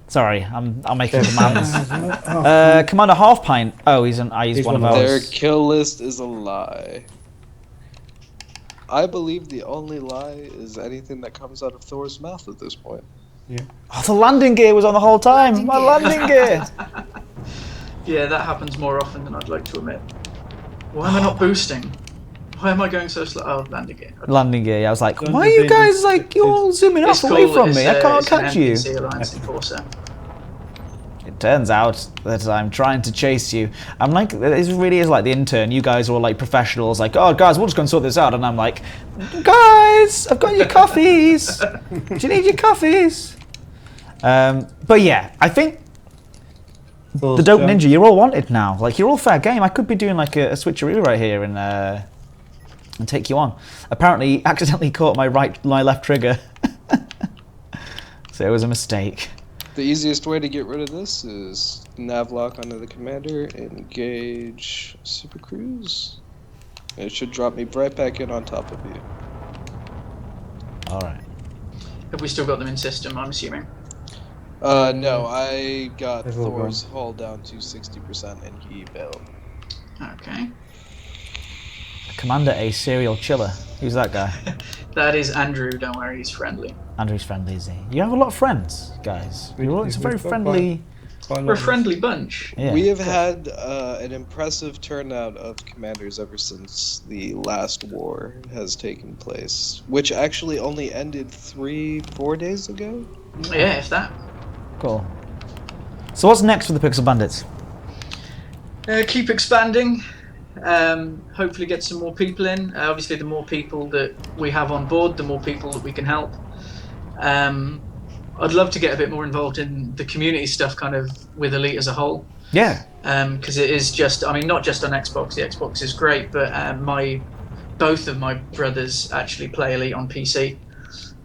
Sorry, I'll make a command. Commander Half Pint. Oh, he's one of Their ours. kill list is a lie. I believe the only lie is anything that comes out of Thor's mouth at this point. Yeah. Oh, the landing gear was on the whole time. My landing gear. Yeah, that happens more often than I'd like to admit. Why am I not boosting? Why am I going so slow? Oh, landing gear. Okay. Landing gear. Yeah, I was like, Don't why are you you think guys it's- like you're all zooming off away from me? I can't catch you. It's an NPC Alliance Enforcer. It turns out that I'm trying to chase you. I'm like, it really is like the intern. You guys are all like professionals, like, oh, guys, we'll just go and sort this out. And I'm like, guys, I've got your coffees. Do you need your coffees? But yeah, I think the Dope Ninja, you're all wanted now. Like, you're all fair game. I could be doing like a switcheroo right here and take you on. Apparently, accidentally caught my left trigger. So it was a mistake. The easiest way to get rid of this is navlock onto the commander, engage Super Cruise. It should drop me right back in on top of you. All right. Have we still got them in system, I'm assuming? No, I got They've all Thor's hull down to 60% and he bailed. Okay. Commander, a serial chiller. Who's that guy? That is Andrew, don't worry, he's friendly. Andrew's friendly, is he? You have a lot of friends, guys. It's a very We've got friendly... quite a lot We're a of- friendly bunch. Yeah. We have had an impressive turnout of commanders ever since the last war has taken place, which actually only ended 3-4 days ago. Yeah, if that. Cool. So what's next for the Pixel Bandits? Keep expanding. Hopefully get some more people in. Obviously, the more people that we have on board, the more people that we can help. I'd love to get a bit more involved in the community stuff, kind of with Elite as a whole. Yeah. Because it is just, I mean, not just on Xbox. The Xbox is great, but both of my brothers actually play Elite on PC.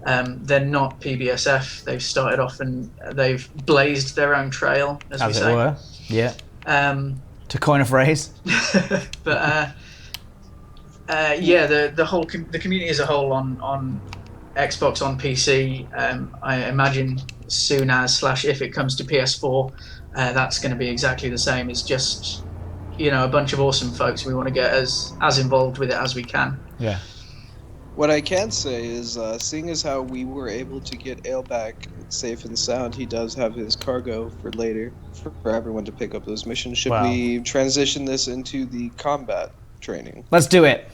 They're not PBSF. They've started off and they've blazed their own trail, as we As it say. were. Yeah. To coin a phrase. But yeah, the whole the community as a whole on Xbox, on PC, I imagine soon as / if it comes to PS4, that's going to be exactly the same. It's just, you know, a bunch of awesome folks. We want to get as involved with it as we can. Yeah. What I can say is, seeing as how we were able to get Ale back safe and sound, he does have his cargo for later, for everyone to pick up those missions. Should Wow. we transition this into the combat training? Let's do it.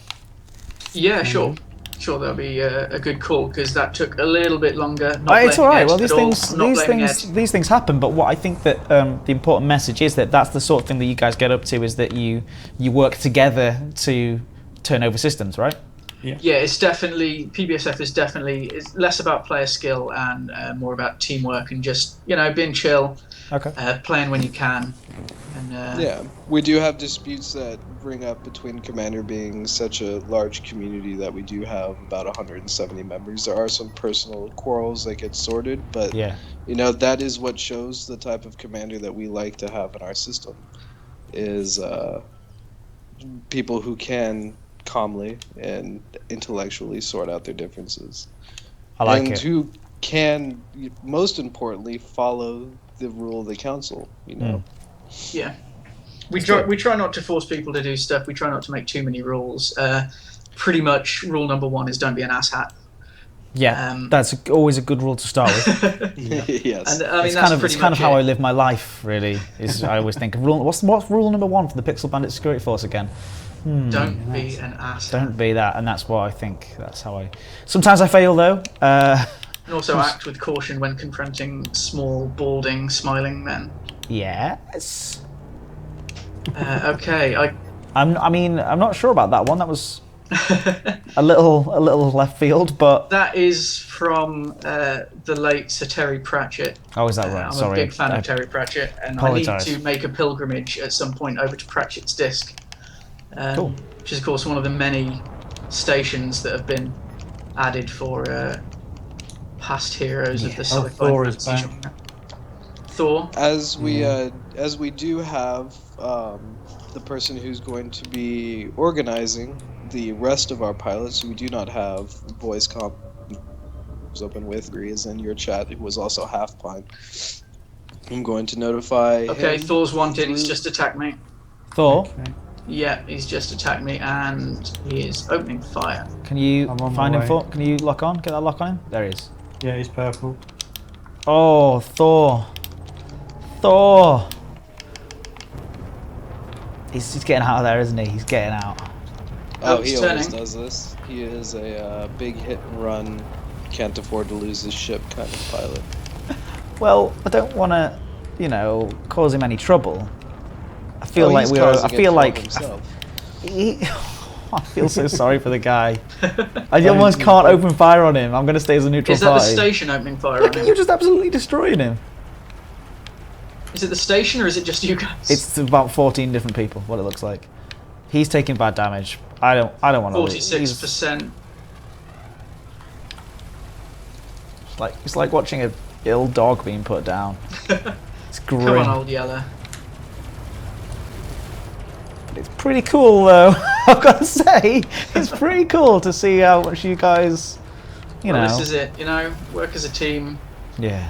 Yeah, sure. Sure, that'll be a good call, because that took a little bit longer. It's all right. Well, these these things happen. But what I think that the important message is that that's the sort of thing that you guys get up to, is that you work together to turn over systems, right? Yeah, it's definitely, PBSF is definitely, it's less about player skill and more about teamwork and just, you know, being chill, Okay. playing when you can. And, Yeah, we do have disputes that bring up between Commander being such a large community that we do have about 170 members. There are some personal quarrels that get sorted, but Yeah. you know, that is what shows the type of commander that we like to have in our system, is people who can calmly and intellectually sort out their differences. I like and it. who can, most importantly, follow the rule of the council. You know. Yeah. We try not to force people to do stuff. We try not to make too many rules. Pretty much, rule number 1 is don't be an asshat. Yeah, that's always a good rule to start with. Yes. And I mean, It's kind of how I live my life, really. Is I always think of rule. What's rule number 1 for the Pixel Bandits Security Force again? Don't be an asshat. Don't be that, and that's what I think. That's how I. Sometimes I fail though. And also act with caution when confronting small, balding, smiling men. Yes. Okay, I'm not sure about that one. That was a little left field, but that is from the late Sir Terry Pratchett. oh, is that right? I'm Sorry. a big fan of Terry Pratchett, and apologise. I need to make a pilgrimage at some point over to Pratchett's Disc, Cool. which is, of course, one of the many stations that have been added for past heroes of the sci-fi Thor is fantasy back. genre. Thor. As we do have the person who's going to be organizing the rest of our pilots, we do not have voice comp open with. Is in your chat, who was also half pine. I'm going to notify. Okay, him. Thor's wanted. He's just attacked me. Thor, Okay. Yeah, he's just attacked me, and he is opening fire. can you I'm on my find him? way. Thor, can you lock on? Get that lock on him. There he is. Yeah, he's purple. Oh, Thor. Thor. He's getting out of there, isn't he? He's getting out. Oh, he's he always turning. does this. He is a big hit and run, can't afford to lose his ship kind of pilot. Well, I don't want to, cause him any trouble. I feel like he's we're. causing I it feel for like. himself. I feel so sorry for the guy. I almost can't open fire on him. I'm going to stay as a neutral Is that the party. station opening fire Look on at him? you just absolutely destroying him. Is it the station or is it just you guys? It's about 14 different people. What it looks like. He's taking bad damage. I don't want to. 46%. It's like watching a ill dog being put down. It's grim. Come on, old Yeller. It's pretty cool though. I've got to say, it's pretty cool to see how much you guys, Well, this is it. Work as a team. Yeah.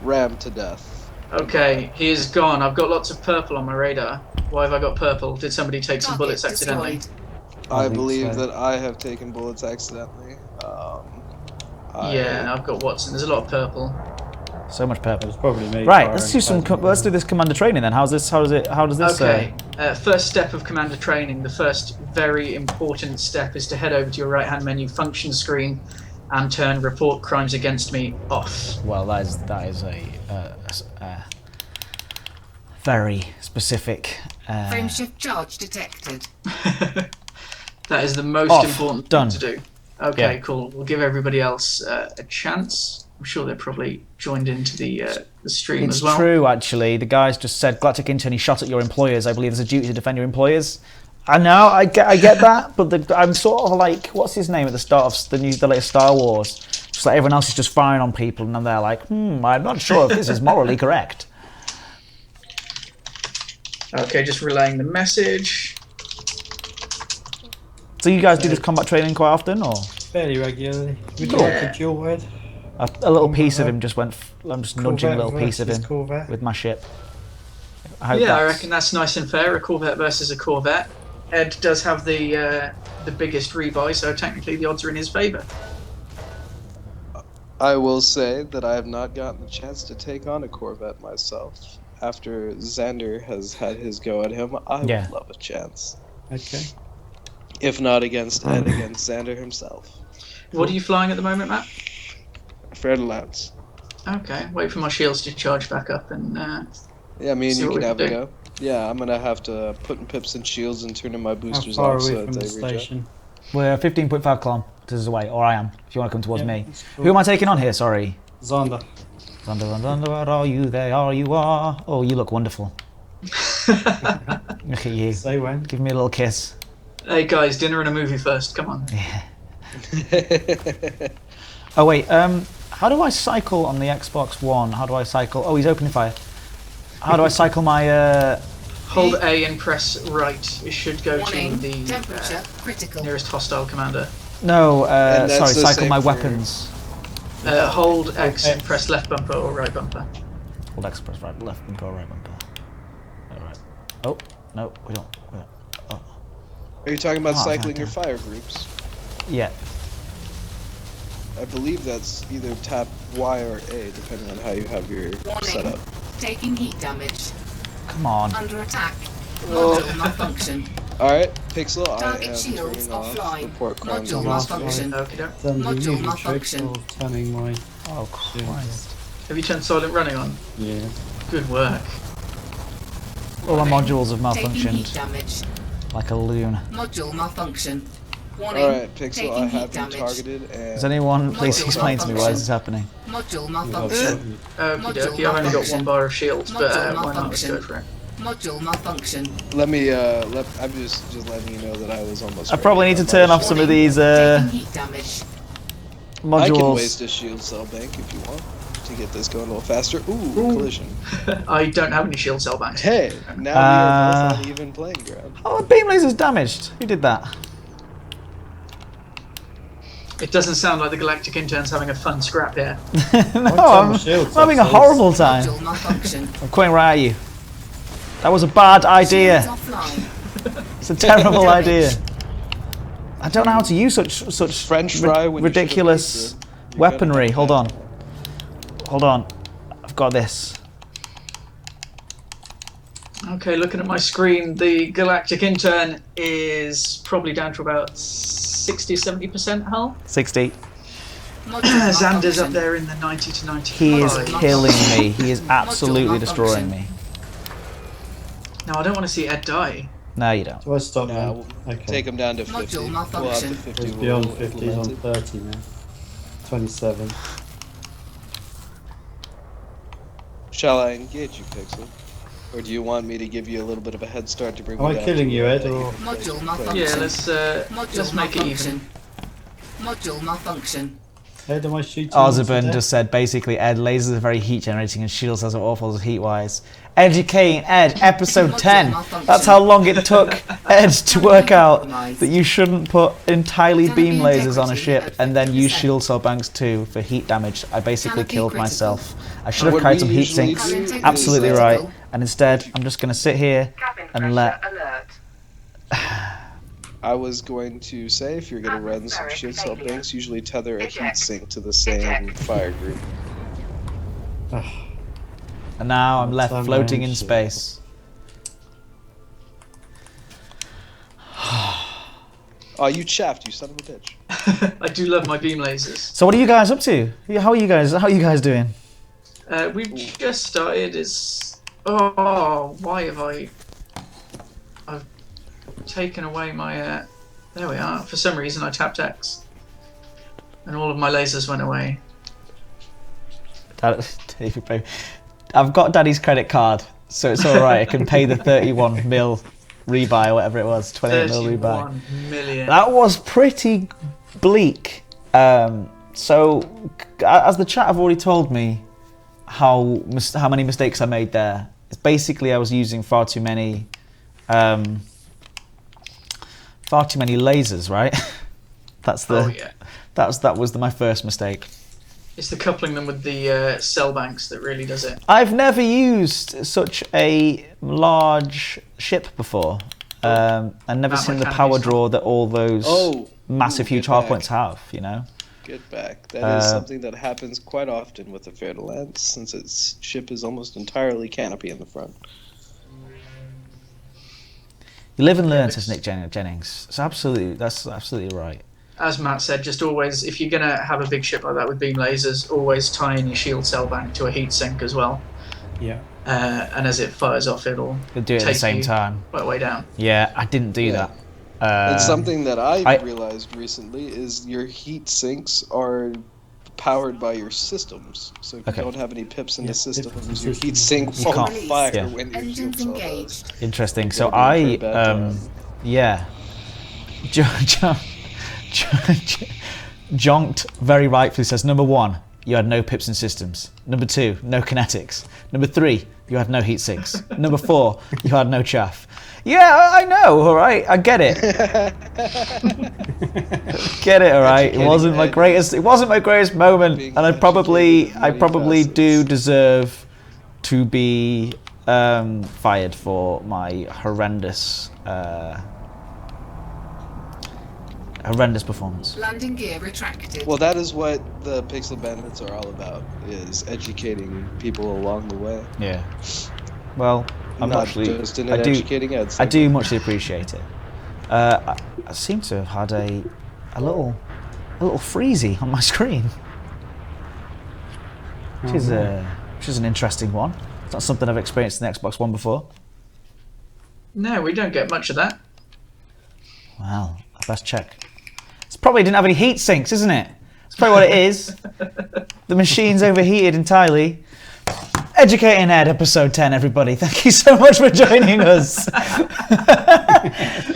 Rammed to death. Okay, he is gone. I've got lots of purple on my radar. Why have I got purple? Did somebody take some bullets Target accidentally? destroyed. I think believe so. that I have taken bullets accidentally. Yeah, I've got Watson. There's a lot of purple. So much It purple. was probably me. Right, firing let's do some. first. Let's do this commander training then. How does this? Okay, first step of commander training, the first very important step is to head over to your right hand menu function screen and turn report crimes against me off. Well, that is a very specific. Frameshift charge detected. That is the most Off. important Done. thing to do. Okay, Yeah. cool. We'll give everybody else a chance. I'm sure they're probably joined into the stream It's as well. true, actually. The guys just said Galactic Intern. He shot at your employers. I believe there's a duty to defend your employers. I know, I get that, but I'm sort of like, what's his name at the start of the latest Star Wars? Just like everyone else is just firing on people, and then they're like, I'm not sure if this is morally correct. Okay, just relaying the message. So you guys do this combat training quite often, or Fairly regularly. We do Yeah. like a dual wed. a little piece of him just went? I'm just nudging a Corvette little piece of versus him Corvette. with my ship. I hope Yeah, I that's- reckon that's nice and fair. A Corvette versus a Corvette. Ed does have the biggest rebuy, so technically the odds are in his favour. I will say that I have not gotten the chance to take on a Corvette myself. After Xander has had his go at him, I Yeah. would love a chance. Okay. If not against Ed, against Xander himself. What are you flying at the moment, Matt? Fred Lance. Okay, wait for my shields to charge back up and Yeah, me and See you what can we have can a do. go. Yeah, I'm gonna have to put in pips and shields and turn in my How boosters far off are we so that from the they reject. station? We're 15.5 kilometers away, or I am. If you want to come towards Yeah, me. that's cool. Who am I taking on here? Sorry. Zonda. Thunder, thunder, where are you? There are you are. Oh, you look wonderful. Look at you. Say when. Give me a little kiss. Hey guys, dinner and a movie first. Come on. Oh wait, how do I cycle on the Xbox One? How do I cycle? Oh, he's opening fire. How do I cycle my? Hold A and press right. It should go Warning. to the Temperature critical. nearest hostile commander. No, that's sorry, the cycle same my for- weapons. Hold X and X. press left bumper or right bumper. Hold X press right, left bumper, right bumper. Alright. Oh, no, we don't. Oh. Are you talking about Oh, cycling okay. your fire groups? Yeah. I believe that's either tap Y or A, depending on how you have your setup. Warning. Taking heat damage. Come on. Under attack. Oh. Module malfunction. Alright, Pixel, I Target am shields turning off offline. report crimes Module on malfunction. Okay, doke. Done the Module usual trick malfunction. of turning my Oh, Christ. Have you turned silent running on? yeah. Good work. All the modules have Taking heat malfunctioned damage. like a loon. Module malfunction. Warning. Alright, Pixel, Taking I heat have you damage. targeted and... Does anyone please Module explain to me why this is happening? Module I've malfunction. got Okie dokie, I've only got one bar of shields, but why not? Let's go for it. Module malfunction. Let me, I'm just letting you know that I was almost I ready. probably need to turn off some of these Taking heat damage. I can waste modules. a shield cell bank if you want to get this going a little faster. Ooh, collision. I don't have any shield cell banks. Hey, now we are both on even playing ground. Oh, the beam laser's damaged. Who did that? It doesn't sound like the Galactic Intern's having a fun scrap here. No, turn I'm the shields having a off, horrible time. Module malfunction. I'm quitting right at you. That was a bad idea. Shields offline. It's a terrible idea. I don't know how to use such French fry when you should've ridiculous pizza. You weaponry. gotta Hold have on. Hold on. I've got this. Okay, looking at my screen, the Galactic Intern is probably down to about 60 70% hull. 60. Module Xander's up malfunction. there in the 90 to 95. He is Module killing malfunction. me. He is absolutely destroying me. No, I don't want to see Ed die. No, you don't. Do I stop Nah, now? we'll Okay. take him down to Module 50. We'll have malfunction. the 50. It's beyond we'll 50, he's on implement it. 30 now. 27. Shall I engage you, Pixel? Or do you want me to give you a little bit of a head start to bring Am me I down killing to, you, Ed, even or- place Module of malfunction. Yeah, play? let's Module make it even. malfunction. Module malfunction. Ed, am I shooting? Ozurban you to just said basically Ed, lasers are very heat generating and shields has awful heat wise. Educating Ed, episode 10. That's how long it took Ed to work out that you shouldn't put entirely beam lasers on a ship and then use shield cell banks too for heat damage. I basically killed myself. I should have What carried we some heat usually sinks. do is, Absolutely right. And instead, I'm just going to sit here and let... I was going to say, if you're going to run some shield cell banks, usually tether a heat sink to the same fire group. And now I'm left Some floating in shit. space. Oh, you chaffed, you son of a bitch. I do love my beam lasers. So what are you guys up to? How are you guys doing? We've just started. It's why have I've taken away my there we are. For some reason I tapped X and all of my lasers went away. David, baby. I've got Daddy's credit card, so it's all right. I can pay the 31 mil rebuy, or whatever it was, 28 mil rebuy. 31 million. That was pretty bleak. So, as the chat have already told me, how many mistakes I made there. It's basically I was using far too many lasers, right? That's the. Oh yeah. That was my first mistake. It's the coupling them with the cell banks that really does it. I've never used such a large ship before. And never That seen one the can power be draw that all those massive, Ooh, huge get power back. points have, you know? Get back. That is something that happens quite often with the Fair to Lance, since its ship is almost entirely canopy in the front. You live and learn, says Nick Jennings. That's absolutely right. As Matt said, just always, if you're gonna have a big ship like that with beam lasers, always tie in your shield cell bank to a heat sink as well. Yeah. And as it fires off, it'll You'll do it at the take same you time. right way down. Yeah, I didn't do Yeah. that. It's something that I I- realized recently is your heat sinks are powered by your systems. So if Okay. you don't have any pips in the Yeah, system, pips in the your system. heat sink You won't can't. fire Yeah. when your shield Engines cell does. engaged. Interesting. So Gonna be I, in for a bad time. yeah, Jonked very rightfully says, number 1, you had no pips in systems. Number 2, no kinetics. Number 3, you had no heat sinks. Number 4, you had no chaff. Yeah, I know, all right, I get it. Get it, all right. It wasn't my greatest. It wasn't my greatest moment, Being and I probably educated in many do facets. deserve to be fired for my horrendous performance. Landing gear retracted. Well, that is what the Pixel Bandits are all about, is educating people along the way. Yeah. Well, I'm Not actually. just in an educating ed I do muchly appreciate it. I seem to have had a little freezy on my screen, which is an interesting one. It's not something I've experienced in the Xbox One before. No, we don't get much of that. Well, I best check. It's probably didn't have any heat sinks, isn't it? That's probably what it is. The machine's overheated entirely. Educating Ed, episode 10, everybody. Thank you so much for joining us.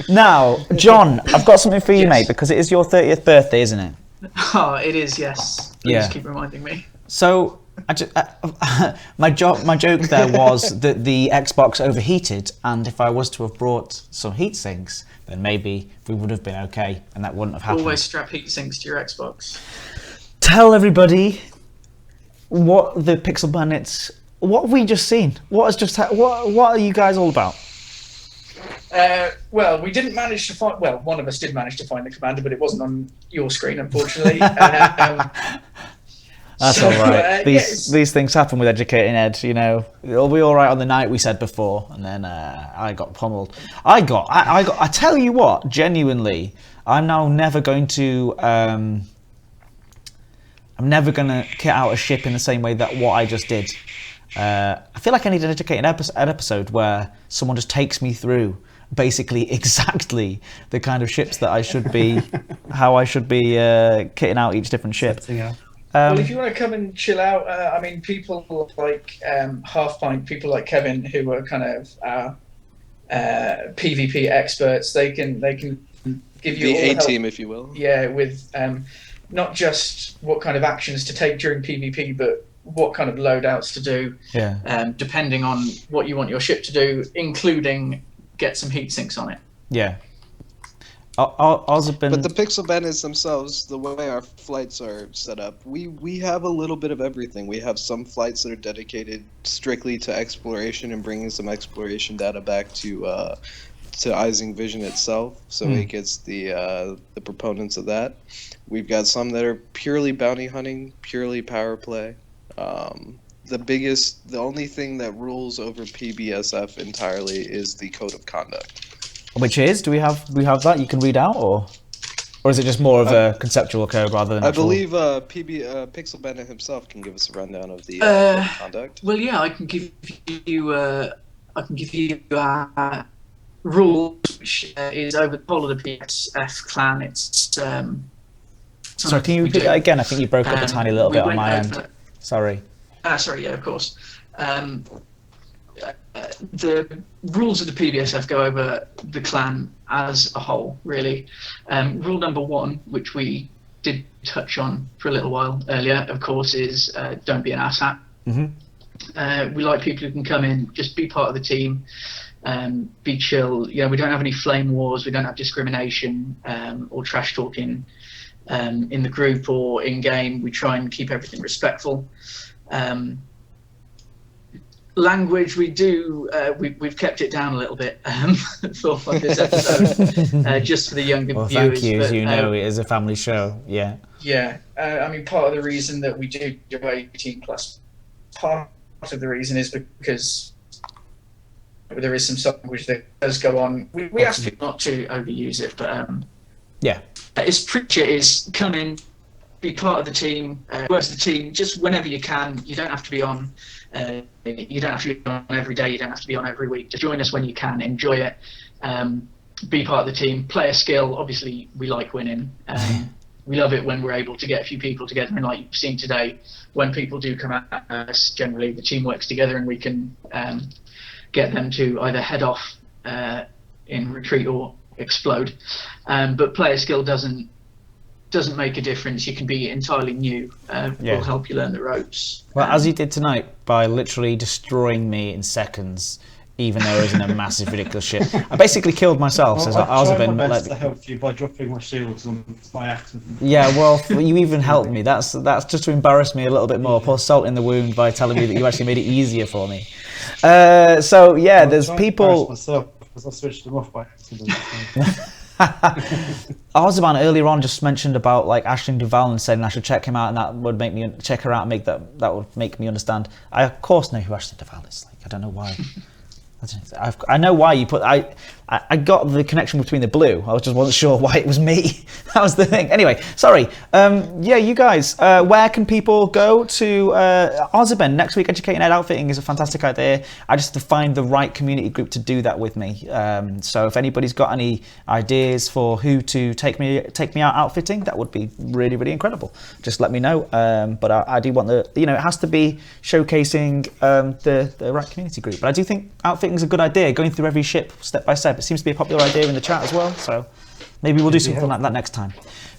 Now, John, I've got something for you, Yes. mate, because it is your 30th birthday, isn't it? Oh, it is, yes. Please Yeah. keep reminding me. So, my joke there was that the Xbox overheated, and if I was to have brought some heat sinks, then maybe we would have been okay, and that wouldn't have happened. Always strap heat sinks to your Xbox. Tell everybody what the Pixel Bandits. What have we just seen? What has just what are you guys all about? Well, we didn't manage to find. Well, one of us did manage to find the commander, but it wasn't on your screen, unfortunately. That's so, all right. yes. These things happen with Educating Ed. You know, it'll be all right on the night we said before, and then I got pummeled. I tell you what, genuinely, I'm now never going to. I'm never gonna kit out a ship in the same way that what I just did. I feel like I need an Educating episode where someone just takes me through basically exactly the kind of ships that I should be, how I should be kitting out each different ship. Well, if you want to come and chill out, I mean, people like Half Pint, people like Kevin, who are kind of PvP experts, they can give you The all the help. A-team, if you will. Yeah, with not just what kind of actions to take during PvP, but what kind of loadouts to do, depending on what you want your ship to do, including get some heat sinks on it. Yeah. Ours have been... But the Pixel Bandits themselves, the way our flights are set up, we have a little bit of everything. We have some flights that are dedicated strictly to exploration and bringing some exploration data back to Ising Vision itself, so it gets the proponents of that. We've got some that are purely bounty hunting, purely power play. The only thing that rules over PBSF entirely is the code of conduct. Which is? Do we have that you can read out, or is it just more of a conceptual code rather than? I actual... believe Pixel Bandit himself can give us a rundown of the code of conduct. Well, yeah, I can give you rules, which is over the whole of the PBSF clan. It's Sorry, can you repeat that again? I think you broke up a tiny little bit on my end. Sorry. Sorry, yeah, of course. The rules of the PBSF go over the clan as a whole, really. Rule number 1, which we did touch on for a little while earlier, of course, is don't be an asshat. Mm-hmm. We like people who can come in, just be part of the team, be chill. You know, we don't have any flame wars, we don't have discrimination or trash talking in the group or in game. We try and keep everything respectful. Language, we do. We've kept it down a little bit for this episode, just for the younger viewers. Thank you. As but, you know, it is a family show. Yeah. Yeah. I mean, part of the reason that we do 18+, part of the reason is because there is some language that does go on. We ask people not to overuse it, but yeah. It's preacher is come in, be part of the team, work with the team just whenever you can. You don't have to be on. You don't have to be on every day. You don't have to be on every week. Just join us when you can. Enjoy it. Be part of the team. Play a skill. Obviously, we like winning. We love it when we're able to get a few people together. And like you've seen today, when people do come at us, generally the team works together and we can get them to either head off in retreat or explode. But player skill doesn't make a difference. You can be entirely new. We'll help you learn the ropes. Well, as you did tonight by literally destroying me in seconds even though I was in a massive, ridiculous ship. I basically killed myself. Well, So I was a I've bit tried my best like, to help you by dropping my shields on by accident. yeah, well, you even helped me. That's just to embarrass me a little bit more. Pour salt in the wound by telling me that you actually made it easier for me. So yeah, there's people. Myself because I switched them off by accident. Arzaban earlier on just mentioned about like Aisling Duval and saying I should check him out, and that would make me check her out and that would make me understand. I of course know who Aisling Duval is. Like, I don't know why. I know why you put. I got the connection between the blue. I just wasn't sure why it was me. That was the thing. Anyway, sorry. Yeah, you guys. Where can people go to Arzaban next week? Educating Ed Outfitting is a fantastic idea. I just have to find the right community group to do that with me. So if anybody's got any ideas for who to take me out outfitting, that would be really, really incredible. Just let me know. But I do want it has to be showcasing the right community group. But I do think outfitting is a good idea. Going through every ship step by step. It seems to be a popular idea in the chat as well. So maybe we'll do something like that next time.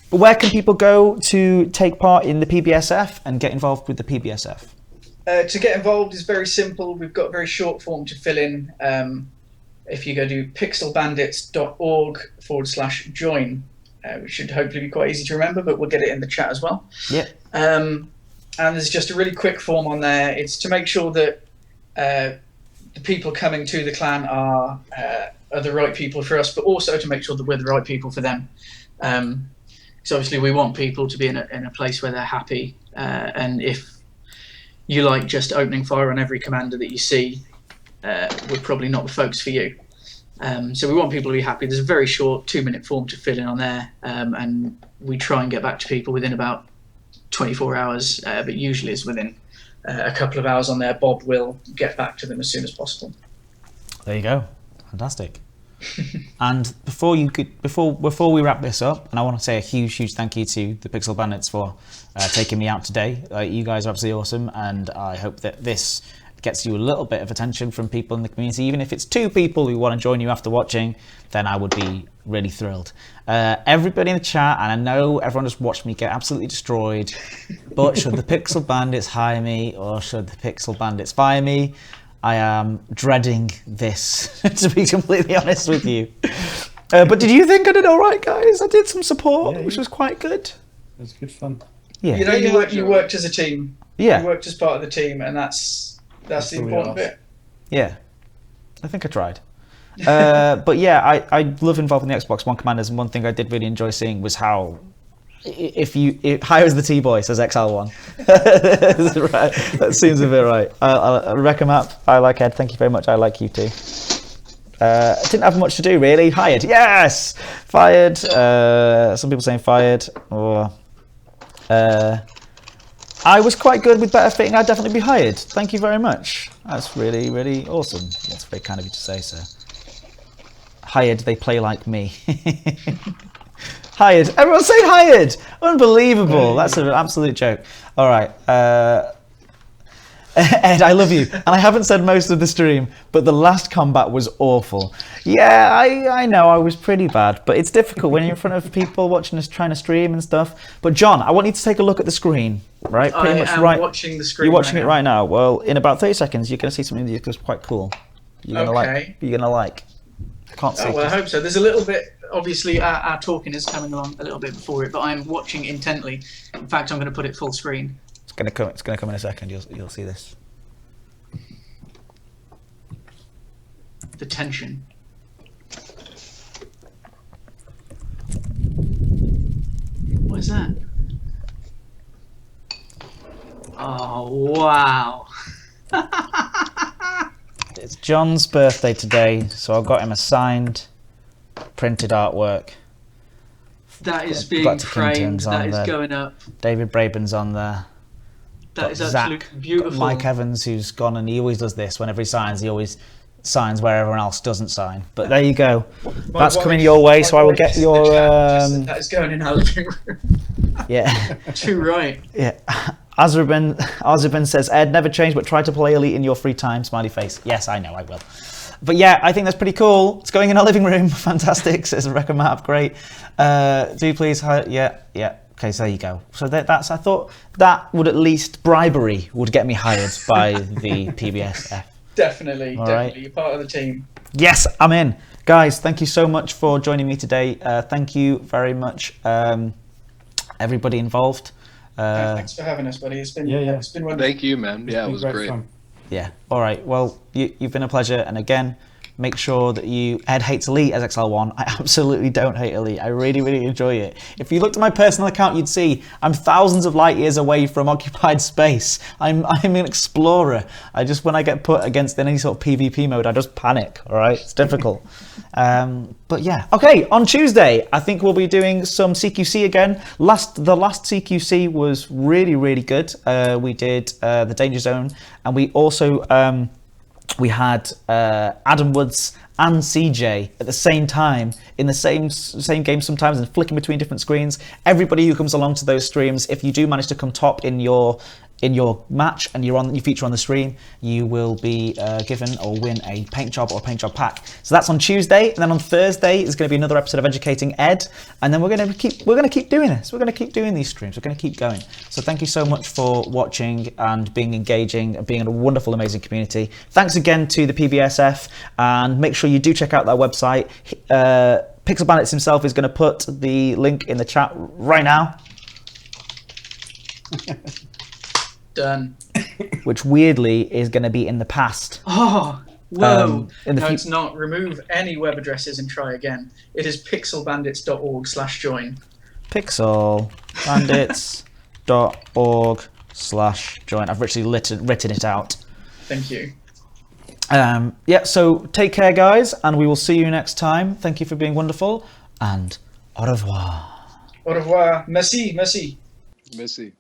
But where can people go to take part in the PBSF and get involved with the PBSF? To get involved is very simple. We've got a very short form to fill in. If you go to pixelbandits.org/join, which should hopefully be quite easy to remember, but we'll get it in the chat as well. Yeah. And there's just a really quick form on there. It's to make sure that the people coming to the clan are the right people for us, but also to make sure that we're the right people for them. So obviously we want people to be in a place where they're happy, and if you like just opening fire on every commander that you see, we're probably not the folks for you. So we want people to be happy. There's a very short 2-minute form to fill in on there, and we try and get back to people within about 24 hours, but usually it's within a couple of hours on there. Bob will get back to them as soon as possible. There you go. Fantastic. And before we wrap this up, and I want to say a huge thank you to the Pixel Bandits for taking me out today. You guys are absolutely awesome, and I hope that this gets you a little bit of attention from people in the community. Even if it's 2 people who want to join you after watching, then I would be really thrilled. Everybody in the chat, and I know everyone just watched me get absolutely destroyed, but should the Pixel Bandits hire me or should the Pixel Bandits fire me? I am dreading this, to be completely honest with you. But did you think I did all right, guys? I did some support, which was quite good. It was good fun. Yeah. You worked as a team. Yeah. You worked as part of the team, and that's the important bit. Yeah. I think I tried. But yeah, I love involving the Xbox One commanders, and one thing I did really enjoy seeing was how if hires the T-boy, says XL1. Right. That seems a bit right. I reckon map. I like Ed. Thank you very much. I like you too. Didn't have much to do really. Hired. Yes. Fired. Some people saying fired. Or I was quite good with better fitting. I'd definitely be hired. Thank you very much. That's really, really awesome. That's very kind of you to say so. Hired. They play like me. Hired. Everyone's saying hired. Unbelievable. That's an absolute joke. All right. Ed, I love you. And I haven't said most of the stream, but the last combat was awful. Yeah, I know I was pretty bad, but it's difficult when you're in front of people watching us trying to stream and stuff. But John, I want you to take a look at the screen, right? I am watching the screen. You're watching it right now. Well, in about 30 seconds, you're going to see something that's quite cool. You're going to like. You're going to like. I can't see. Oh, well, I hope so. There's a little bit. Obviously, our talking is coming along a little bit before it, but I'm watching intently. In fact, I'm going to put it full screen. It's going to come. It's going to come in a second. You'll see this. The tension. What is that? Oh wow! It's John's birthday today, so I got him a signed, printed artwork. That is being Galactic framed. Intern's That on is there. going up. David Braben's on there. That is Zach, absolutely beautiful. Mike Evans, who's gone, and he always does this. Whenever he signs, he always signs where everyone else doesn't sign. But there you go. That's coming your way, so I will get your. That is going in our living room. Yeah. Too right. Yeah. Azraben says, Ed, never change, but try to play Elite in your free time. Smiley face. Yes, I know, I will. But yeah, I think that's pretty cool. It's going in our living room. Fantastic, says Rebecca Map. Great. Do please hire. Yeah. Okay, so there you go. So that's. I thought that would at least bribery would get me hired by the PBSF. Definitely, All definitely. right. You're part of the team. Yes, I'm in. Guys, thank you so much for joining me today. Thank you very much, everybody involved. Thanks for having us, buddy. It's been it's been wonderful. Thank you, man. Yeah, it was great. Fun. Yeah. All right. Well, you've been a pleasure. And again, make sure that Ed hates Elite as XL1. I absolutely don't hate Elite. I really, really enjoy it. If you looked at my personal account, you'd see I'm thousands of light years away from occupied space. I'm an explorer. When I get put against any sort of PvP mode, I just panic. All right. It's difficult. But yeah. Okay. On Tuesday, I think we'll be doing some CQC again. The last CQC was really, really good. We did the Danger Zone, and we also we had Adam Woods and CJ at the same time in the same game sometimes, and flicking between different screens. Everybody who comes along to those streams, if you do manage to come top in your match and you feature on the stream, you will be given or win a paint job or paint job pack. So that's on Tuesday, and then on Thursday is going to be another episode of Educating Ed, and then we're going to keep doing this. We're going to keep doing these streams. We're going to keep going. So thank you so much for watching and being engaging and being in a wonderful, amazing community. Thanks again to the PBSF, and make sure you do check out their website. Pixel Bandits himself is going to put the link in the chat right now. Done. Which weirdly is going to be in the past. Oh, whoa. No, it's not. Remove any web addresses and try again. It is pixelbandits.org/join. Pixelbandits.org/join. I've actually written it out. Thank you. Yeah, so take care, guys, and we will see you next time. Thank you for being wonderful, and au revoir. Au revoir. Merci, merci. Missy.